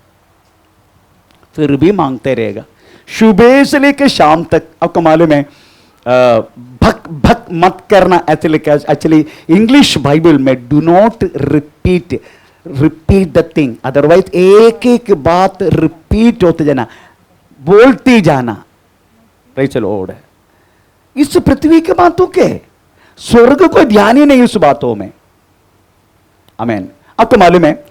फिर भी मांगते रहेगा सुबह से लेकर शाम तक। आपको मालूम है भक भक मत करना ऐसे लिखा, एक्चुअली इंग्लिश बाइबल में do not repeat the thing, otherwise एक एक बात रिपीट होते जाना, बोलती जाना। Praise the Lord. इस पृथ्वी के बातों के स्वर्ग को ध्यान ही नहीं उस बातों में। आमीन। आपको मालूम है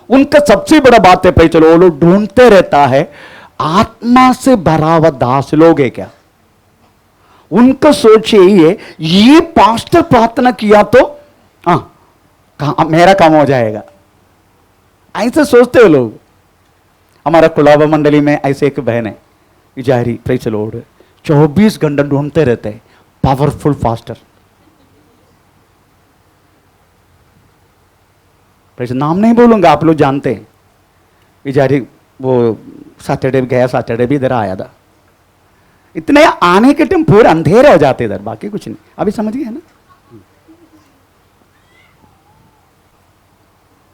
उनका सबसे बड़ा बात है, प्रेज़ द लॉर्ड, लोग ढूंढते रहता है आत्मा से भरा हुआ दास लोग है क्या। उनका सोच यही है, ये पास्टर प्रार्थना किया तो मेरा काम हो जाएगा, ऐसे सोचते हो लोग। हमारा कुलाबा मंडली में ऐसे एक बहन है इजारी, प्रेज़ द लॉर्ड, 24 घंटा ढूंढते रहते हैं पावरफुल फास्टर। प्रेज़, नाम नहीं बोलूंगा, आप लोग जानते हैं। इजारी वो सैटरडे गया, सैटरडे भी इधर आया था। इतने आने के टाइम पूरे अंधेरे हो जाते इधर, बाकी कुछ नहीं। अभी समझ गए ना।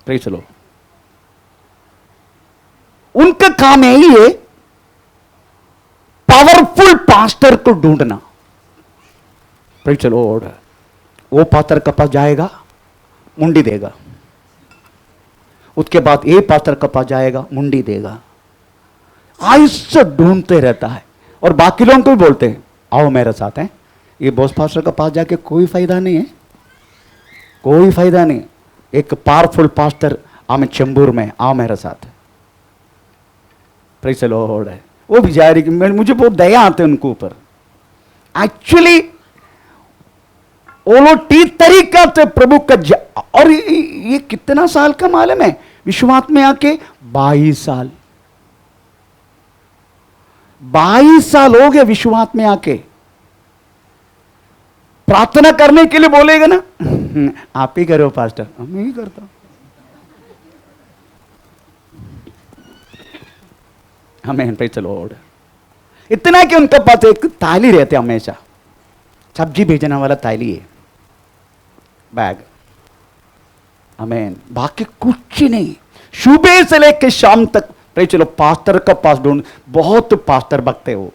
Praise the Lord. उनका काम यही है पावरफुल पास्टर को ढूंढना। Praise the Lord. वो पास्टर के पास जाएगा, मुंडी देगा, उसके बाद ये पास्टर के पास जाएगा, मुंडी देगा, ऐसे ढूंढते रहता है। और बाकी लोगों को भी बोलते हैं आओ मेरे साथ हैं। ये बॉस पास्टर के पास जाके कोई फायदा नहीं है, कोई फायदा नहीं। एक पावरफुल पास्टर आमे चेंबूर में, आओ मेरे साथ। प्रेज़ द लॉर्ड है। वो बेचारी कि मुझे बहुत दया आते हैं उनके ऊपर। एक्चुअली वो लोग ठीक तरीका से प्रभु का और ये कितना साल का मालूम है विश्वास में आके? 22 साल, 22 साल हो गए विश्वास में आके। प्रार्थना करने के लिए बोलेगा ना, आप ही करो पास्टर, मैं ही करता हूं। हमें प्रेज़ द लॉर्ड। इतना कि उनके पास एक ताली रहते हमेशा, सब्जी भेजने वाला ताली है, बैग। आमीन। बाकी कुछ नहीं। सुबह से लेकर शाम तक प्रेज़ द लॉर्ड पास्टर का पास ढूंढ। बहुत पास्टर भक्त है वो,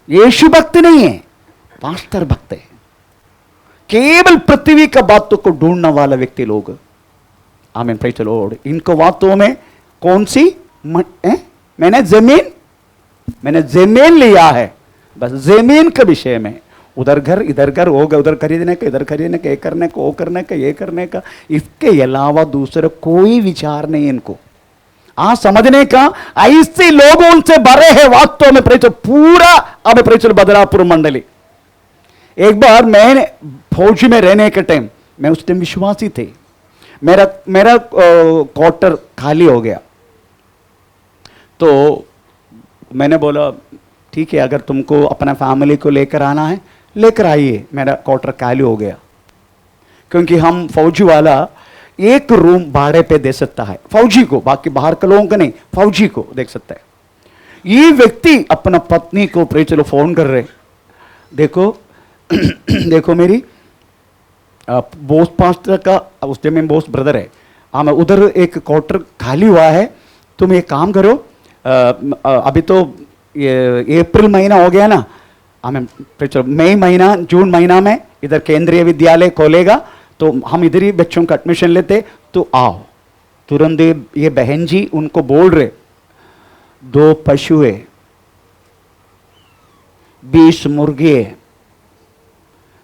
यीशु भक्त नहीं है, पास्टर भक्त है। केवल पृथ्वी का बातों को ढूंढने वाला व्यक्ति लोग। आमीन। Praise the Lord. इनको बातों में कौन सी मैंने जमीन लिया है, बस जमीन के विषय में। उधर घर इधर घर होगा, उधर खरीदने का, इधर खरीदने का, ये करने का, वो करने का, ये करने का, इसके अलावा दूसरा कोई विचार नहीं इनको। समझने का ऐसे लोग उनसे भरे हैं वास्तव में। प्रेज़ पूरा अब प्रेज़ बदलापुर मंडली। एक बार मैंने फौजी में रहने के टाइम, मैं उस टाइम विश्वासी थे, मेरा क्वार्टर खाली हो गया। तो मैंने बोला ठीक है, अगर तुमको अपना फैमिली को लेकर आना है लेकर आइए। मेरा क्वार्टर खाली हो गया क्योंकि हम फौजी वाला एक रूम भाड़े पे दे सकता है फौजी को, बाकी बाहर के लोगों को नहीं, फौजी को देख सकता है। ये व्यक्ति अपना पत्नी को प्रेज़ फोन कर रहे, देखो देखो मेरी बोस पास्टर का, उस टाइम में बोस ब्रदर है, हाँ मैं उधर एक क्वार्टर खाली हुआ है, तुम एक काम करो, अभी तो ये अप्रैल महीना हो गया ना, हमें मई महीना जून महीना में इधर केंद्रीय विद्यालय खोलेगा, तो हम इधर ही बच्चों का एडमिशन लेते, तो आओ। तुरंत ये बहन जी उनको बोल रहे 2 पशु है, 20 मुर्गी है,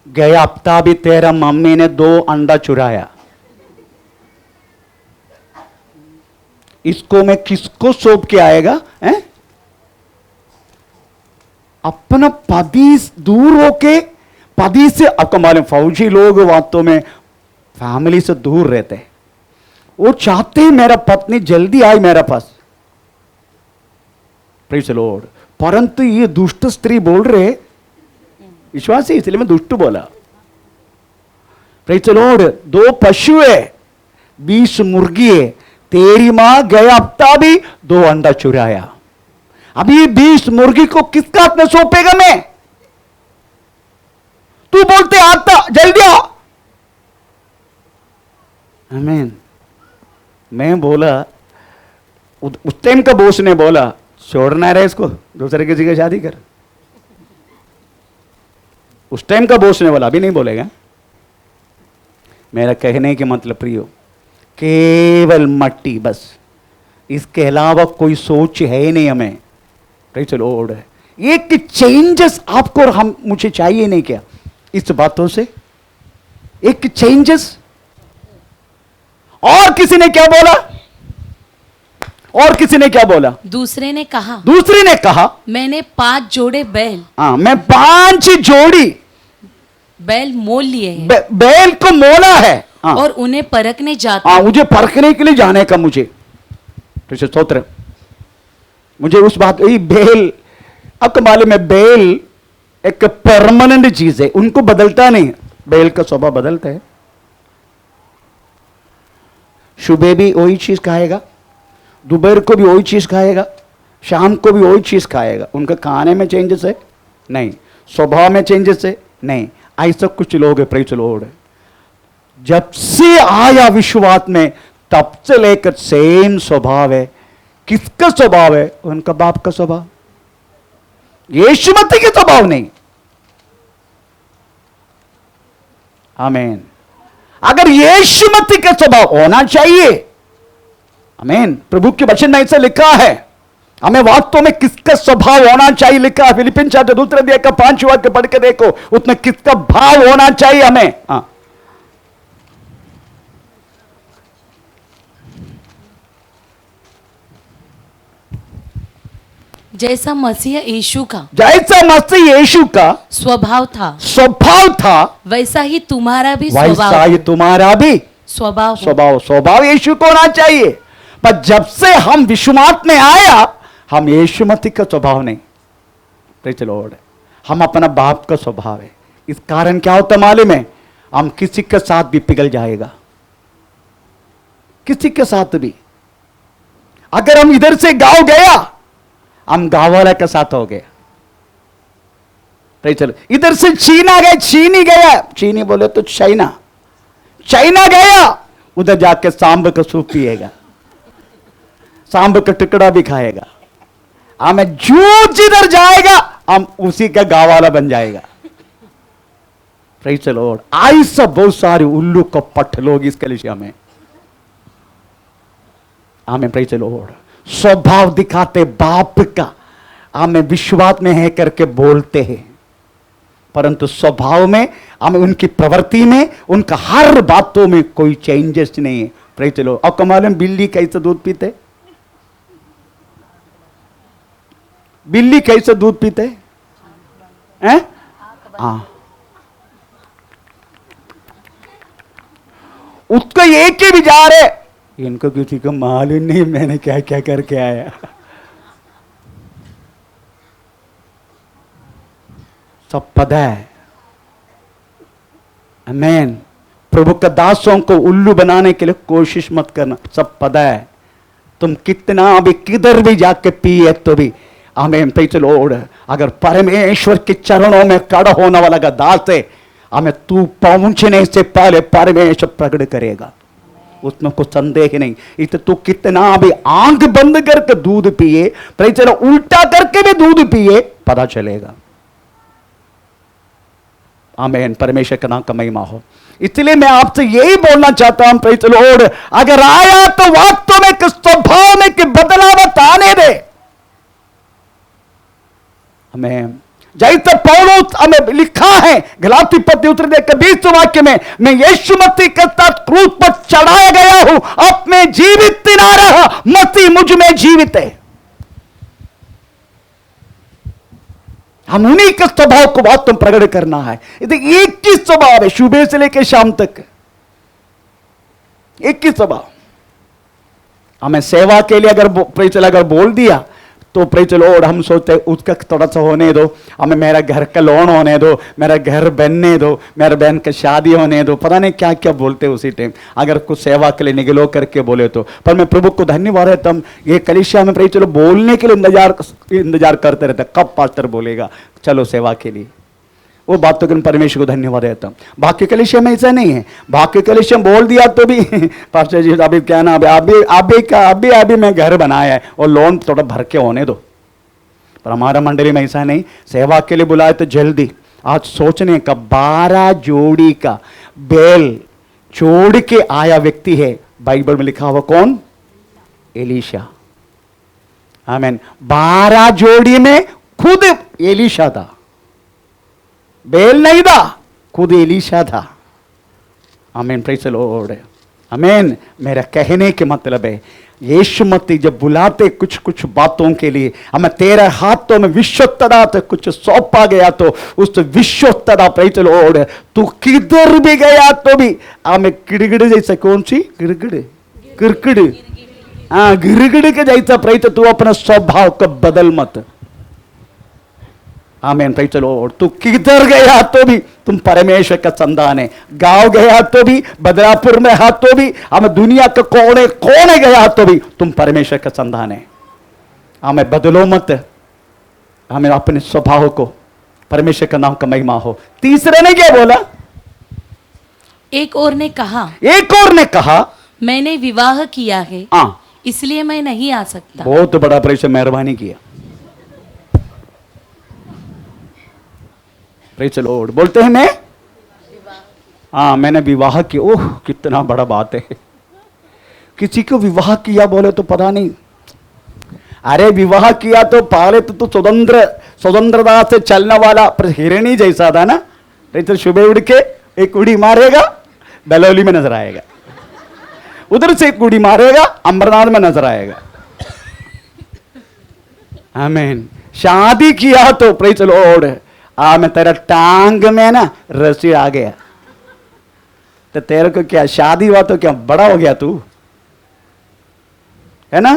गया हफ्ता भी तेरा मम्मी ने 2 अंडा चुराया, इसको मैं किसको सौंप के आएगा है? अपना पति दूर होके, पति से आपको मालूम फौजी लोग वास्तव में फैमिली से दूर रहते हैं। वो चाहते हैं मेरा पत्नी जल्दी आए मेरे पास, प्रेज़ द लॉर्ड। परंतु ये दुष्ट स्त्री बोल रहे, विश्वासी इसलिए मैं दुष्ट बोला, प्रेज़ द लॉर्ड। 2 पशु है, 20 मुर्गी है, तेरी मां गया हफ्ता भी 2 अंडा चुराया, अभी 20 मुर्गी को किसका हाथ में सौंपेगा मैं? तू बोलते आता जल्दी आ। आमीन। मैं बोला, उस टाइम का बोस ने बोला छोड़ना रहे इसको, दूसरे किसी की शादी कर। उस टाइम का बोस ने बोला, अभी नहीं बोलेगा। मेरा कहने के मतलब प्रियो, केवल मट्टी बस, इसके अलावा कोई सोच है ही नहीं हमें। Praise the Lord. एक चेंजेस आपको और हम मुझे चाहिए नहीं क्या इस बातों से? एक चेंजेस। और किसी ने क्या बोला? और किसी ने क्या बोला? दूसरे ने कहा मैंने 5 जोड़े बैल, हाँ मैं 5 जोड़ी बैल मोल लिए हैं, बैल को मोला है, हाँ। और उन्हें परखने जाता, हाँ मुझे परखने के लिए जाने का, मुझे स्तोत्र। मुझे उस बात, यही बैल, आपको मालूम है बैल एक परमानेंट चीज है, उनको बदलता नहीं, बैल का स्वभाव बदलता है। सुबह भी वही चीज खाएगा, दोपहर को भी वही चीज खाएगा, शाम को भी वही चीज खाएगा। उनका खाने में चेंजेस है नहीं, स्वभाव में चेंजेस है नहीं। ऐसा कुछ लोग है, प्रेज़ द लॉर्ड। जब से आया विश्वास में तब से लेकर सेम स्वभाव है। किसका स्वभाव है? उनका बाप का स्वभाव, यीशु मसीह का स्वभाव नहीं। आमीन। अगर यीशु मसीह का स्वभाव होना चाहिए, आमीन, प्रभु के वचन में ऐसा लिखा है, हमें वास्तव में किसका स्वभाव होना चाहिए लिखा है। फिलिपिन चाहते दूसरे अध्याय का 5 वाक्य पढ़ के देखो, उसमें किसका भाव होना चाहिए हमें। हाँ, जैसा मसीह यीशु का जैसा मसीह यीशु का स्वभाव था वैसा ही तुम्हारा भी वैसा ही तुम्हारा भी स्वभाव स्वभाव यीशु को होना चाहिए। पर जब से हम विश्वास में आया, हम यीशु मसीह का स्वभाव नहीं, प्रेज़ द लॉर्ड, हम अपना बाप का स्वभाव है। इस कारण क्या होता मालूम है, हम किसी के साथ भी पिघल जाएगा, किसी के साथ भी। अगर हम इधर से गांव गया, हम गांव वाला के साथ हो गए, प्रेज़ द लॉर्ड। इधर से चीना गए, चीनी गया, चीनी बोले तो चाइना गया, उधर जाके सांब का सूप पिएगा, सांब का टुकड़ा भी खाएगा। हमें जो जिधर जाएगा हम उसी का गांव वाला बन जाएगा, प्रेज़ द लॉर्ड। ऐसा बहुत सारे उल्लू को पट लोग इस कलीसिया में, हमें प्रेज़ द लॉर्ड स्वभाव दिखाते बाप का, हमें विश्वास में है करके बोलते हैं, परंतु स्वभाव में हमें उनकी प्रवृत्ति में, उनका हर बातों में कोई चेंजेस नहीं है, प्रेज़ द लॉर्ड। और कमाल में बिल्ली कैसे दूध पीते, बिल्ली कैसे दूध पीते हैं? हाँ, उसको एक ही विचार है, इनको किसी को मालूम नहीं मैंने क्या क्या करके आया। सब पता है, आमीन। प्रभु का दासों को उल्लू बनाने के लिए कोशिश मत करना, सब पता है। तुम कितना भी किधर भी जाके पिए तो भी, आमीन, प्रेज़ द लॉर्ड, अगर परमेश्वर के चरणों में खड़ा होने वाला का दास है, हमें तू पहुंचने से पहले परमेश्वर प्रकट करेगा, उसमें कोई संदेह नहीं। इसे तू कितना भी आंख बंद करके दूध पिए, प्रेज़ द लॉर्ड, उल्टा करके भी दूध पिए, पता चलेगा। आमीन, परमेश्वर का नाम का महिमा हो। इसलिए मैं आपसे यही बोलना चाहता हूं, प्रेज़ द लॉर्ड, अगर आया तो वास्तव में स्वभाव में कि बदलावट आने दे। हमें जैसे पौलुस हमें लिखा है गलाती पत्री उत्तर के 20 वाक्य में, मैं यीशु मसीह के साथ क्रूस पर चढ़ाया गया हूं, अब मैं जीवित ना रहा, मसीह मुझ में जीवित है। हम उन्हीं के स्वभाव को बहुत तुम प्रकट करना है। एक ही स्वभाव है, सुबह से लेकर शाम तक एक ही स्वभाव। हमें सेवा के लिए अगर बोल दिया तो प्रेज़ द लॉर्ड, हम सोचते हैं उसका थोड़ा सा होने दो, हमें मेरा घर का लोन होने दो, मेरा घर बनने दो, मेरे बहन का शादी होने दो, पता नहीं क्या क्या बोलते उसी टाइम, अगर कुछ सेवा के लिए निगलो करके बोले तो। पर मैं प्रभु को धन्यवाद है, हम ये कलीसिया में प्रेज़ द लॉर्ड बोलने के लिए इंतजार करते रहते, कब पास्टर बोलेगा चलो सेवा के लिए, वो बातों के परमेश्वर को धन्यवाद देता हूं। बाकी कलीसिया में ऐसा नहीं है, बाकी कलीसिया में बोल दिया तो भी पास्टर जी अभी क्या ना, अभी मैं घर बनाया है और लोन थोड़ा भर के होने दो। पर हमारा मंडली में ऐसा नहीं, सेवा के लिए बुलाए तो जल्दी। आज सोचने का 12 जोड़ी का बैल जोड़ के आया व्यक्ति है, बाइबल में लिखा हुआ कौन? एलीशा। आमीन। 12 जोड़ी में खुद एलीशा था, बैल नहीं था, खुद एलीशा था। आमीन, प्रेज़ द लॉर्ड। आमीन। मेरा कहने के मतलब है, यीशु मसीह जब बुलाते कुछ कुछ बातों के लिए, हमें तेरे हाथों में विश्वस्तता से कुछ सौंपा गया तो उस विश्वस्तता, प्रेज़ द लॉर्ड, तू किधर भी गया तो भी हमें गिड़गिड़ जैसा, कौन सी गिड़गिड़, हाँ गिड़गिड़ के जैसा, प्रेज़ तू अपना स्वभाव को बदल मत। आमीन, प्रेज़ द लॉर्ड। तू किधर गया तो भी तुम परमेश्वर का संतान है, गांव गया तो भी, बदलापुर में हा तो भी, हम दुनिया के कोने कोने गया तो भी तुम परमेश्वर का संतान है। हमें बदलो मत, हमें अपने स्वभाव को, परमेश्वर का नाम का महिमा हो। तीसरे ने क्या बोला? एक और ने कहा मैंने विवाह किया है, इसलिए मैं नहीं आ सकता। बहुत बड़ा परमेश्वर मेहरबानी किया, प्रेज़ द लॉर्ड। बोलते हैं मैं हाँ मैंने विवाह किया, ओह कितना बड़ा बात है। किसी को विवाह किया बोले तो पता नहीं, अरे विवाह किया तो पहले तो स्वतंत्रता से चलने वाला हिरणी जैसा था ना। तो सुबह उड़ के एक उड़ी मारेगा बेलौली में नजर आएगा, उधर से एक उड़ी मारेगा अमरनाथ में नजर आएगा। आमीन। शादी किया तो प्रेज़ द लॉर्ड, मैं तेरा टांग में ना रस्सी आ गया, तो तेरे को क्या शादी हुआ तो क्या बड़ा हो गया तू, है ना?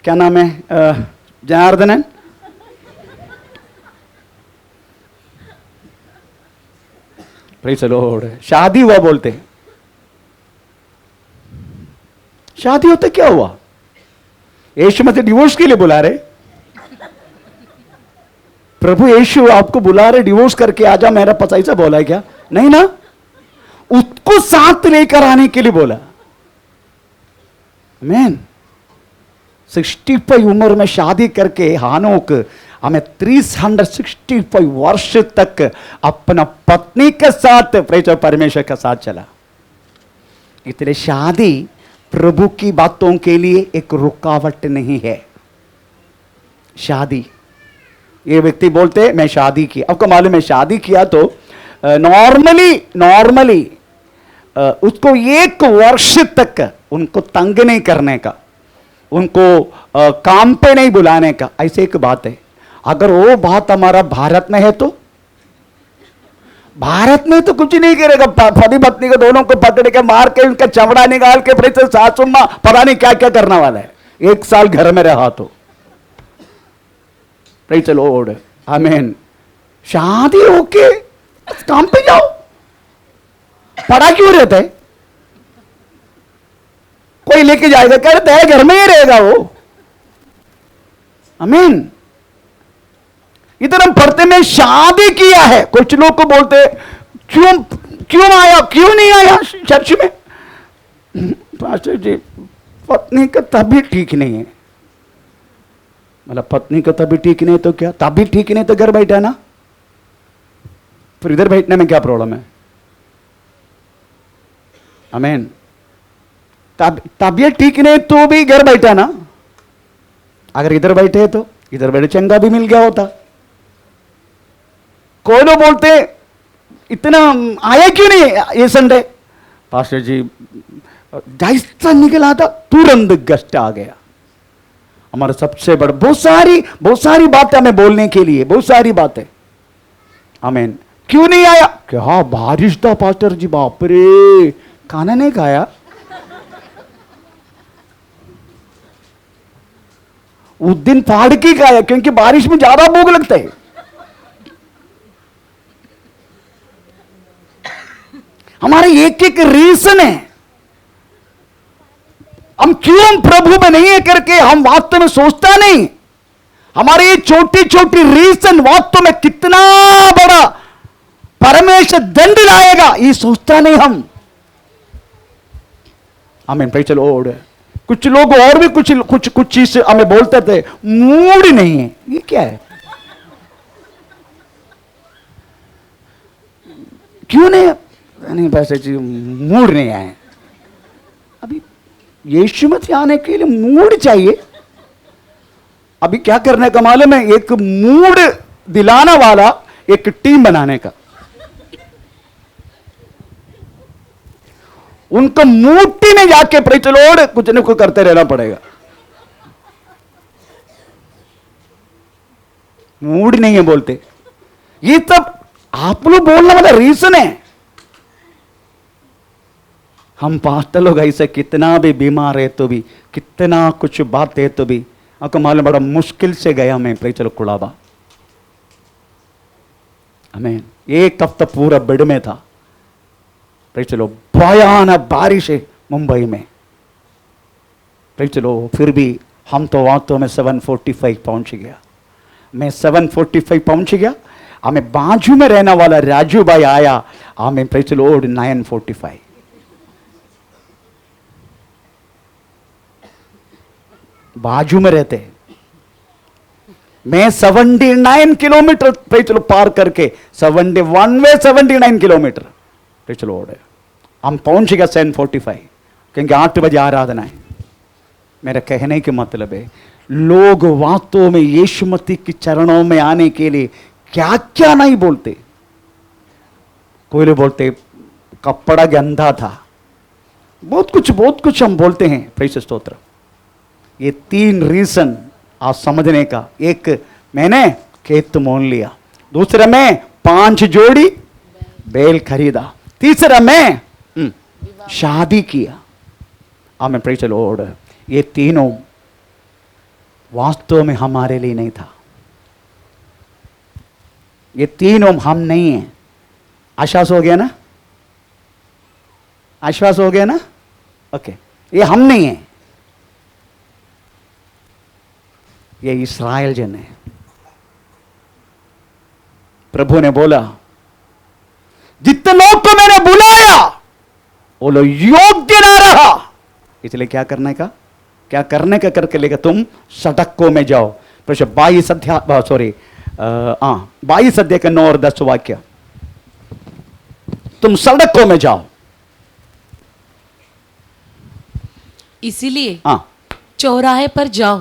क्या नाम है? जनार्दनन। Praise the Lord. शादी हुआ बोलते, शादी होते क्या हुआ? यीशु मसीह डिवोर्स के लिए बुला रहे, प्रभु यीशु आपको बुला रहे डिवोर्स करके आजा मेरा पता, ऐसा बोला है क्या? नहीं ना, उसको साथ लेकर आने के लिए बोला। आमीन। 65 उम्र में शादी करके हानोक हमें 365 वर्ष तक अपना पत्नी के साथ परमेश्वर के साथ चला। इसलिए शादी प्रभु की बातों के लिए एक रुकावट नहीं है। शादी, ये व्यक्ति बोलते मैं शादी की, आपको मालूम है शादी किया तो नॉर्मली उसको 1 वर्ष तक उनको तंग नहीं करने का, उनको काम पे नहीं बुलाने का, ऐसे एक बात है। अगर वो बात हमारा भारत में है तो भारत में तो कुछ नहीं करेगा, पति पत्नी को दोनों को पकड़ के मार के उनका चमड़ा निकाल के फिर सासू मां पता नहीं क्या क्या करने वाला है। 1 साल घर में रहा तो प्रेज़ द लॉर्ड। आमीन। शादी होके काम पे जाओ, पड़ा क्यों रहता है? कोई लेके जाएगा, कह रहे तेरे घर में ही रहेगा वो। आमीन। इधर हम पढ़ते में शादी किया है, कुछ लोग को बोलते क्यों आया, क्यों नहीं आया चर्च में? पास्टर जी पत्नी का तबीयत ठीक नहीं है। मतलब पत्नी का तबीयत ठीक नहीं तो क्या, तबीयत ठीक नहीं तो घर बैठा ना, फिर इधर बैठने में क्या प्रॉब्लम है? आमीन। तबीयत ठीक नहीं तो भी घर बैठा ना, अगर इधर बैठे तो इधर बैठे चंगा भी मिल गया होता। कोई लोग बोलते इतना आया क्यों नहीं ये संडे? पास्टर जी जैसा निकला था तुरंत गस्ट आ गया। हमारा सबसे बड़ा बहुत सारी बातें हमें बोलने के लिए, बहुत सारी बातें। आमीन। क्यों नहीं आया? क्या बारिश था पास्टर जी, बाप रे, खाना नहीं खाया। उस दिन फाड़ के खाया क्योंकि बारिश में ज्यादा भूख लगता है। हमारे एक रीजन है, हम क्यों प्रभु में नहीं है करके हम वास्तव में सोचता नहीं। हमारे ये छोटी छोटी रीजन वास्तव में कितना बड़ा परमेश्वर दंड लाएगा ये सोचता नहीं हम। आमीन। Praise the Lord. कुछ लोग और भी कुछ चीज हमें बोलते थे, मूड नहीं है। ये क्या है? क्यों नहीं पैसे जी मूड नहीं आए। अभी यीशु मसीह आने के लिए मूड चाहिए। अभी क्या करने का मालूम है? एक मूड दिलाने वाला एक टीम बनाने का। उनको मूर्ति में जाके प्रेज़ द लॉर्ड कुछ न कुछ करते रहना पड़ेगा। मूड नहीं है बोलते, ये सब आप लोग बोलने वाला रीजन है। हम पास्टर लोग ऐसे कितना भी बीमार है तो भी, कितना कुछ बात है तो भी, आपको मालूम बड़ा मुश्किल से गया मैं प्रेज़ द लॉर्ड कुड़ाबा। आमीन। 1 हफ्ता पूरा बेड में था। Praise the Lord. भयानक बारिश है मुंबई में। Praise the Lord. फिर भी हम तो वास्तव में 745 पहुंच गया। मैं 745 पहुंच गया। हमें बाजू में रहने वाला राजू भाई आया, हमें प्रेज़ द लॉर्ड 945। बाजू में रहते, मैं 79 किलोमीटर प्रेज़ द लॉर्ड पार करके 71 वे 79 किलोमीटर प्रेज़ द लॉर्ड। हम पहुंच गए 7:45 क्योंकि 8 बजे आराधना है। मेरा कहने के मतलब है लोग वास्तव में यीशु मसीह के चरणों में आने के लिए क्या क्या नहीं बोलते। कोई लोग बोलते कपड़ा गंदा था, बहुत कुछ हम बोलते हैं। प्रेज़ स्तोत्र। ये 3 रीजन आप समझने का। एक, मैंने खेत मोल लिया। दूसरा, मैं 5 जोड़ी बैल खरीदा। तीसरा, मैं शादी किया। आमीन, प्रेज़ द लॉर्ड। ये तीनों वास्तव में हमारे लिए नहीं था। ये तीनों हम नहीं हैं। आश्वास हो गया ना? आश्वास हो गया ना? ओके, ये हम नहीं हैं, ये इस्राएल जन है। प्रभु ने बोला जितने लोग को मैंने बुलाया वो लोग योग्य ना रहा, इसलिए क्या करने का करके लेकर तुम सड़कों में जाओ। 22 अध्याय का 9 और 10 वाक्य। तुम सड़कों में जाओ। इसीलिए चौराहे पर जाओ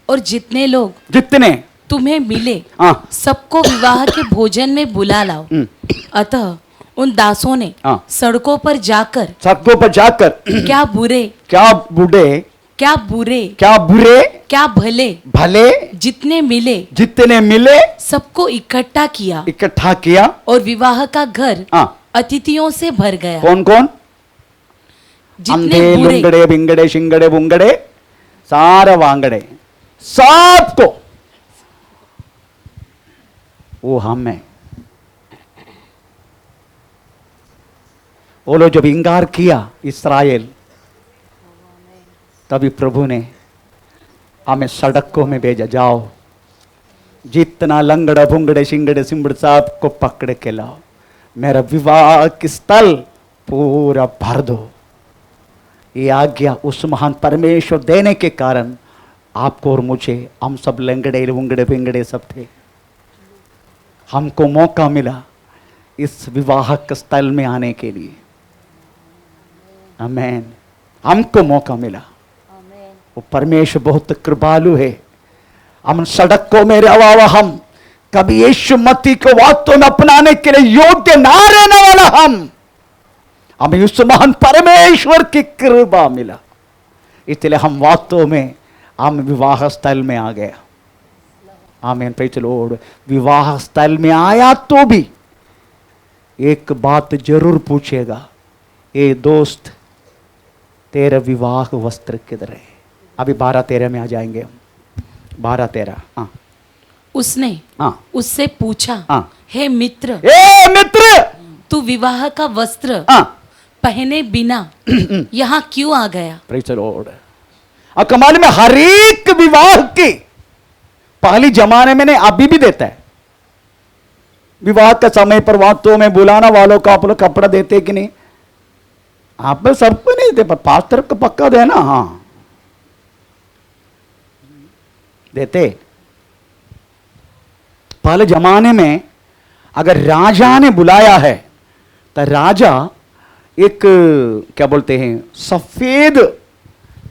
और जितने लोग तुम्हें मिले सबको विवाह के भोजन में बुला लाओ। अतः उन दासों ने सड़कों पर जाकर क्या बुरे क्या भले जितने मिले सबको इकट्ठा किया और विवाह का घर अतिथियों से भर गया। कौन? जितने अंधे, बुरे लुंगड़े, बिंगड़े, शिंगड़े, बुंगड़े, सारे वांगड़े, सबको वो हम है। वो लोग जब इंकार किया इस्राएल, तभी प्रभु ने हमें सड़कों में भेजा। जाओ, जितना लंगड़ा, भुंगड़े, शिंगड़े, सिंबड़ सबको पकड़ के लाओ, मेरा विवाह की स्थल पूरा भर दो। ये आज्ञा उस महान परमेश्वर देने के कारण आपको और मुझे, हम सब लंगड़े, भुंगड़े, पिंगड़े सब थे, हमको मौका मिला इस विवाहक स्थल में आने के लिए। आमीन। हमको मौका मिला। वो परमेश्वर बहुत कृपालु है। हम सड़कों में रहा, हम कभी यीशु मसीह को वास्तव में अपनाने के लिए योग्य ना रहने वाला हमें उस महान परमेश्वर की कृपा मिला, इसलिए हम वास्तव में हम विवाह स्थल में आ गया। आमीन, प्रेज़ द लॉर्ड। विवाह स्थल में आया तो भी एक बात जरूर पूछेगा, ए दोस्त तेरा विवाह वस्त्र किधर है? अभी 12-13 में आ जाएंगे हम। 12-13। उसने उससे पूछा, हे मित्र, तू विवाह का वस्त्र पहने बिना यहाँ क्यों आ गया? Praise the Lord. और कमाल में हर एक विवाह की पहली जमाने में नहीं, अभी भी देता है। विवाह का समय पर वास्तव में बुलाना वालों को आप लोग कपड़ा देते कि नहीं? आप सबको नहीं देते, पर पास्टर को पक्का देना। हाँ, देते। पहले जमाने में अगर राजा ने बुलाया है तो राजा एक क्या बोलते हैं, सफेद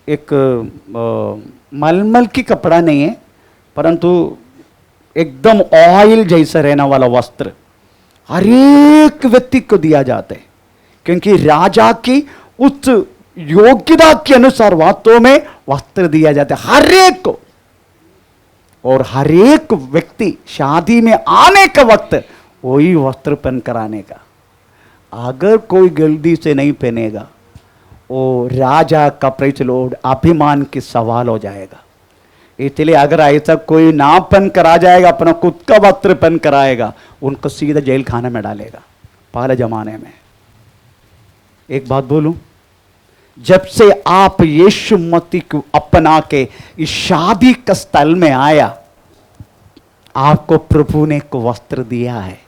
एक मलमल की कपड़ा नहीं है, परंतु एकदम ऑयल जैसा रहने वाला वस्त्र हर एक व्यक्ति को दिया जाता है, क्योंकि राजा की उस योग्यता के अनुसार वास्तव में वस्त्र दिया जाता है हर एक को। और हर एक व्यक्ति शादी में आने का वक्त वही वस्त्र पहन कर आने का। अगर कोई गलती से नहीं पहनेगा, वो राजा का प्रेज़ द लॉर्ड अभिमान की सवाल हो जाएगा। इसलिए अगर ऐसा कोई ना पहन कर आ जाएगा, अपना खुद का वस्त्र पहन कर आएगा, उनको सीधा जेल खाने में डालेगा। पहले जमाने में एक बात बोलूं, जब से आप यीशु मसीह को अपना के इस शादी का स्थल में आया, आपको प्रभु ने को वस्त्र दिया है।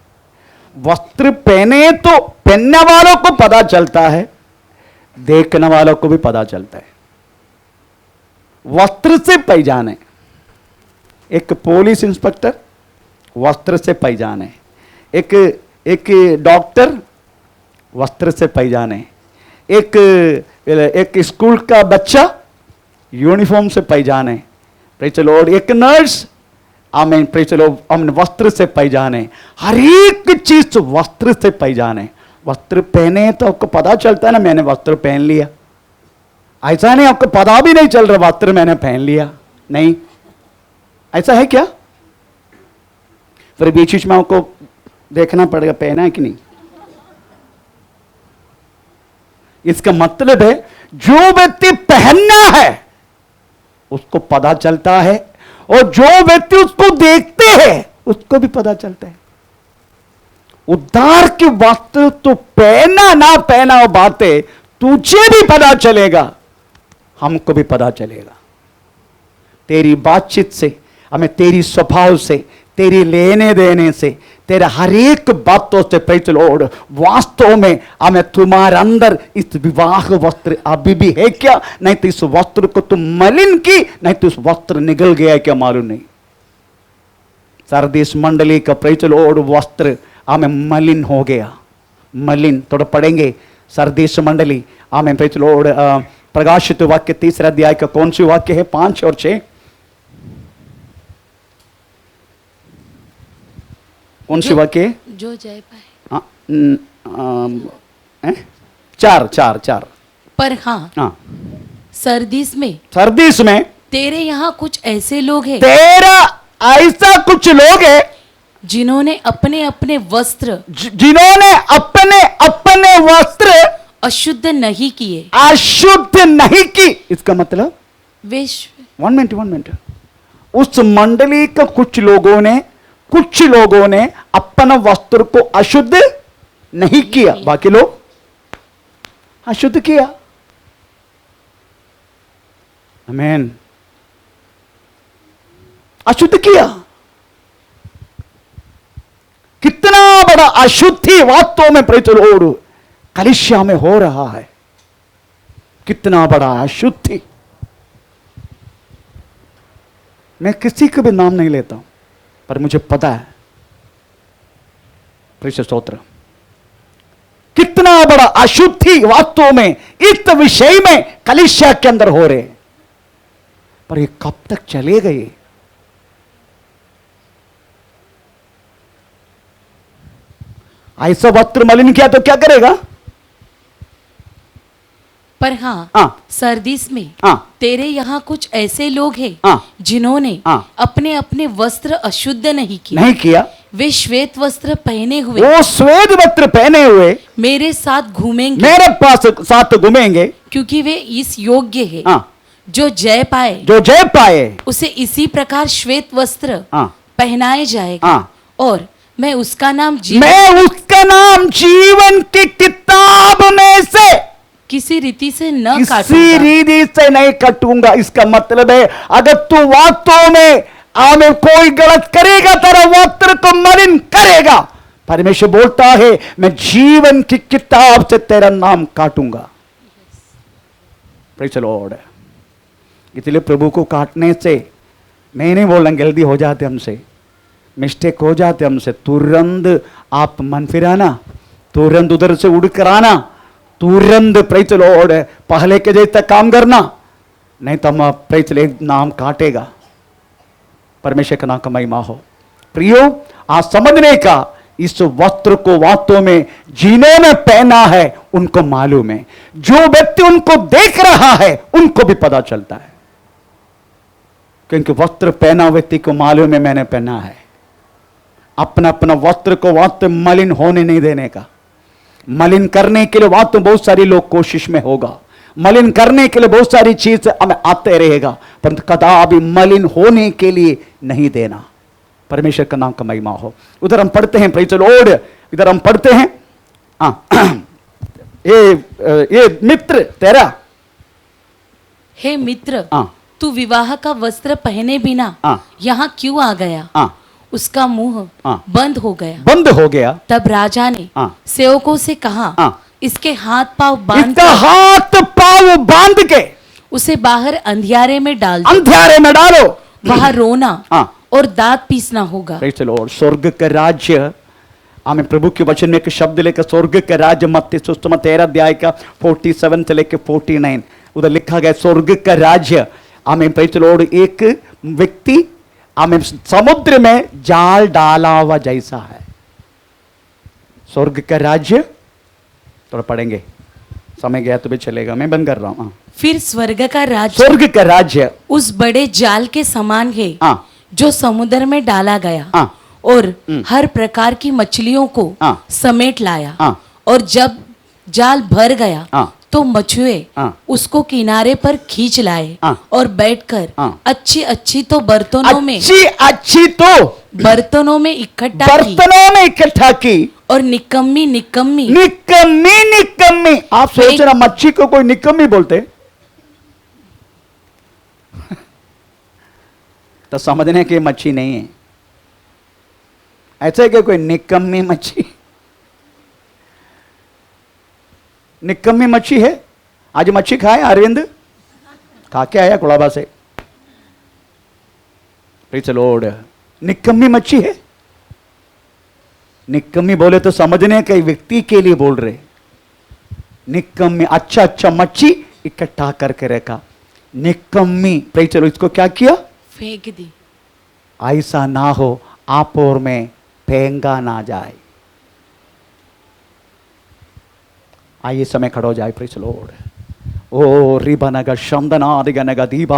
वस्त्र पहने तो पहनने वालों को पता चलता है, देखने वालों को भी पता चलता है। वस्त्र से पहचाने। एक पुलिस इंस्पेक्टर वस्त्र से पहचाने, एक डॉक्टर वस्त्र से पहचाने। एक स्कूल का बच्चा यूनिफॉर्म से पहचाने, प्रेज़ द लॉर्ड। एक नर्स, आमीन, प्रेज़ द लॉर्ड, हम वस्त्र से पहचाने। हर एक चीज वस्त्र से पहचाने। वस्त्र पहने तो आपको पता चलता है ना, मैंने वस्त्र पहन लिया। ऐसा नहीं आपको पता भी नहीं चल रहा वस्त्र मैंने पहन लिया, नहीं, ऐसा है क्या? फिर बीच बीच में आपको देखना पड़ेगा पहना है कि नहीं। इसका मतलब है जो व्यक्ति पहनना है उसको पता चलता है, और जो व्यक्ति उसको देखते हैं उसको भी पता चलता है। उद्धार के वस्त्र तो पहना ना पहना वो बातें तुझे भी पता चलेगा, हमको भी पता चलेगा। तेरी बातचीत से, हमें तेरी स्वभाव से, तेरी लेने देने से, तेरे हर एक बातों से, प्रेज़ द लॉर्ड, वास्तव में हमें तुम्हारे अंदर इस विवाह वस्त्र अभी भी है क्या? नहीं तो इस वस्त्र को तुम मलिन की, नहीं तो इस वस्त्र निकल गया है क्या, मालूम नहीं। सरदीस मंडली का, प्रेज़ द लॉर्ड, वस्त्र हमें मलिन हो गया। मलिन थोड़ा पढ़ेंगे। सरदीस मंडली, हमें, प्रेज़ द लॉर्ड, प्रकाशित वाक्य 3 अध्याय का कौन सी वाक्य है? 5 और 6। कौन सी वाक्य? जो जय पाए। हाँ, 4। पर हाँ, सरदीस में तेरे यहाँ कुछ ऐसे लोग हैं, तेरा ऐसा कुछ लोग हैं जिन्होंने अपने अपने वस्त्र अशुद्ध नहीं किए। अशुद्ध नहीं की, इसका मतलब विश्व 1 मिनट। उस मंडली का कुछ लोगों ने अपना वस्त्र को अशुद्ध नहीं किया, बाकी लोग अशुद्ध किया। आमीन, अशुद्ध किया। कितना बड़ा अशुद्धि वास्तव में, प्रेज़ द लॉर्ड, कलीसिया में हो रहा है। कितना बड़ा अशुद्धि। मैं किसी का भी नाम नहीं लेता हूं, पर मुझे पता है, प्रेषित स्तोत्र, कितना बड़ा अशुद्धि वास्तव में इस विषय में कलीसिया के अंदर हो रहे। पर ये कब तक चलेगा? ये ऐसा वस्त्र मलिन किया तो क्या करेगा? पर हाँ, सरदीस में तेरे यहाँ कुछ ऐसे लोग हैं जिन्होंने अपने अपने वस्त्र अशुद्ध नहीं किया। वे श्वेत वस्त्र पहने हुए, वो श्वेत वस्त्र पहने हुए मेरे साथ घूमेंगे, मेरे पास साथ घूमेंगे, क्योंकि वे इस योग्य है। जो जय पाए उसे इसी प्रकार श्वेत वस्त्र पहनाए जाएगा, और मैं उसका नाम जीवन की किताब में से किसी रीति से नहीं कटूंगा। इसका मतलब है, अगर तू वास्तव में हमें कोई गलत करेगा, तेरा वस्त्र को मलिन करेगा, परमेश्वर बोलता है मैं जीवन की किताब से तेरा नाम काटूंगा। Praise the Lord. इसलिए प्रभु को काटने से, मैं नहीं बोल रहा जल्दी हो जाते हमसे, मिस्टेक हो जाते हमसे, तुरंत आप मन फिराना, तुरंत उधर से उड़ कर आना, तुरंत, प्रेज़ द लॉर्ड, पहले के जैसा काम करना, नहीं तो हम, प्रेज़ द लॉर्ड, नाम काटेगा। परमेश्वर का नाम का महिमा हो। प्रियो, आज समझने का, इस वस्त्र को वास्तव में जिन्होंने पहना है उनको मालूम है, जो व्यक्ति उनको देख रहा है उनको भी पता चलता है, क्योंकि वस्त्र पहना व्यक्ति को मालूम है मैंने पहना है। अपना अपना वस्त्र को वास्तव मलिन होने नहीं देने का। मलिन करने के लिए वास्तव बहुत सारी लोग कोशिश में होगा, मलिन करने के लिए बहुत सारी चीज हमें आते रहेगा, परंतु कदापि मलिन होने के लिए नहीं देना। परमेश्वर का नाम का महिमा हो। उधर हम पढ़ते हैं, प्रेज़ द लॉर्ड, इधर हम पढ़ते हैं, ये मित्र तेरा, हे मित्र, तू विवाह का वस्त्र पहने बिना यहाँ क्यों आ गया? उसका मुंह बंद हो गया। तब राजा ने सेवकों से कहा, इसके हाथ पांव बांध के उसे बाहर अंधियारे में डालो, वहां रोना और दांत पीसना होगा। स्वर्ग का राज्य आमें प्रभु के वचन में एक शब्द लेकर स्वर्ग का राज्य मत्ती सुसमाचार 13 अध्याय का 47 से लेकर 49 उधर लिखा गया स्वर्ग का राज्य। आमें प्रेज द लॉर्ड, एक व्यक्ति आमें समुद्र में जाल डाला हुआ जैसा है। स्वर्ग का राज्य थोड़ा पढ़ेंगे, समय गया तो भी चलेगा, मैं बंद कर रहा हूं। फिर स्वर्ग का राज्य स्वर्ग का राज्य उस बड़े जाल के समान है हाँ। जो समुद्र में डाला गया हाँ। और हर प्रकार की मछलियों को हाँ। समेट लाया। हाँ। और जब जाल भर गया हाँ। तो मछुए हाँ। उसको किनारे पर खींच लाए हाँ। और बैठकर हाँ। अच्छी अच्छी तो बर्तनों में बर्तनों में इकट्ठा की इकट्ठा की और निकम्मी निकम्मी निकम्मी निकम्मी। आप सोच रहे मच्छी को कोई निकम्मी बोलते तो समझने की मच्छी नहीं है। ऐसे कि कोई निकम्मी मच्छी, निकम्मी मच्छी है। आज मच्छी खाए अरविंद, खा के आया कुड़ाबा से। प्रेज़ द लॉर्ड, निकम्मी मच्छी है। निकम्मी बोले तो समझने के व्यक्ति के लिए बोल रहे। निकम्मी अच्छा अच्छा मच्छी इकट्ठा करके रखा। निकम्मी, प्रेज़ द लॉर्ड, इसको क्या किया? फेंक दी। ऐसा ना हो आप और में फेंका ना जाए। आइए समय खड़ो जाए। Praise the Lord. ओ रिबनगा शंदना दिगनगा दीबा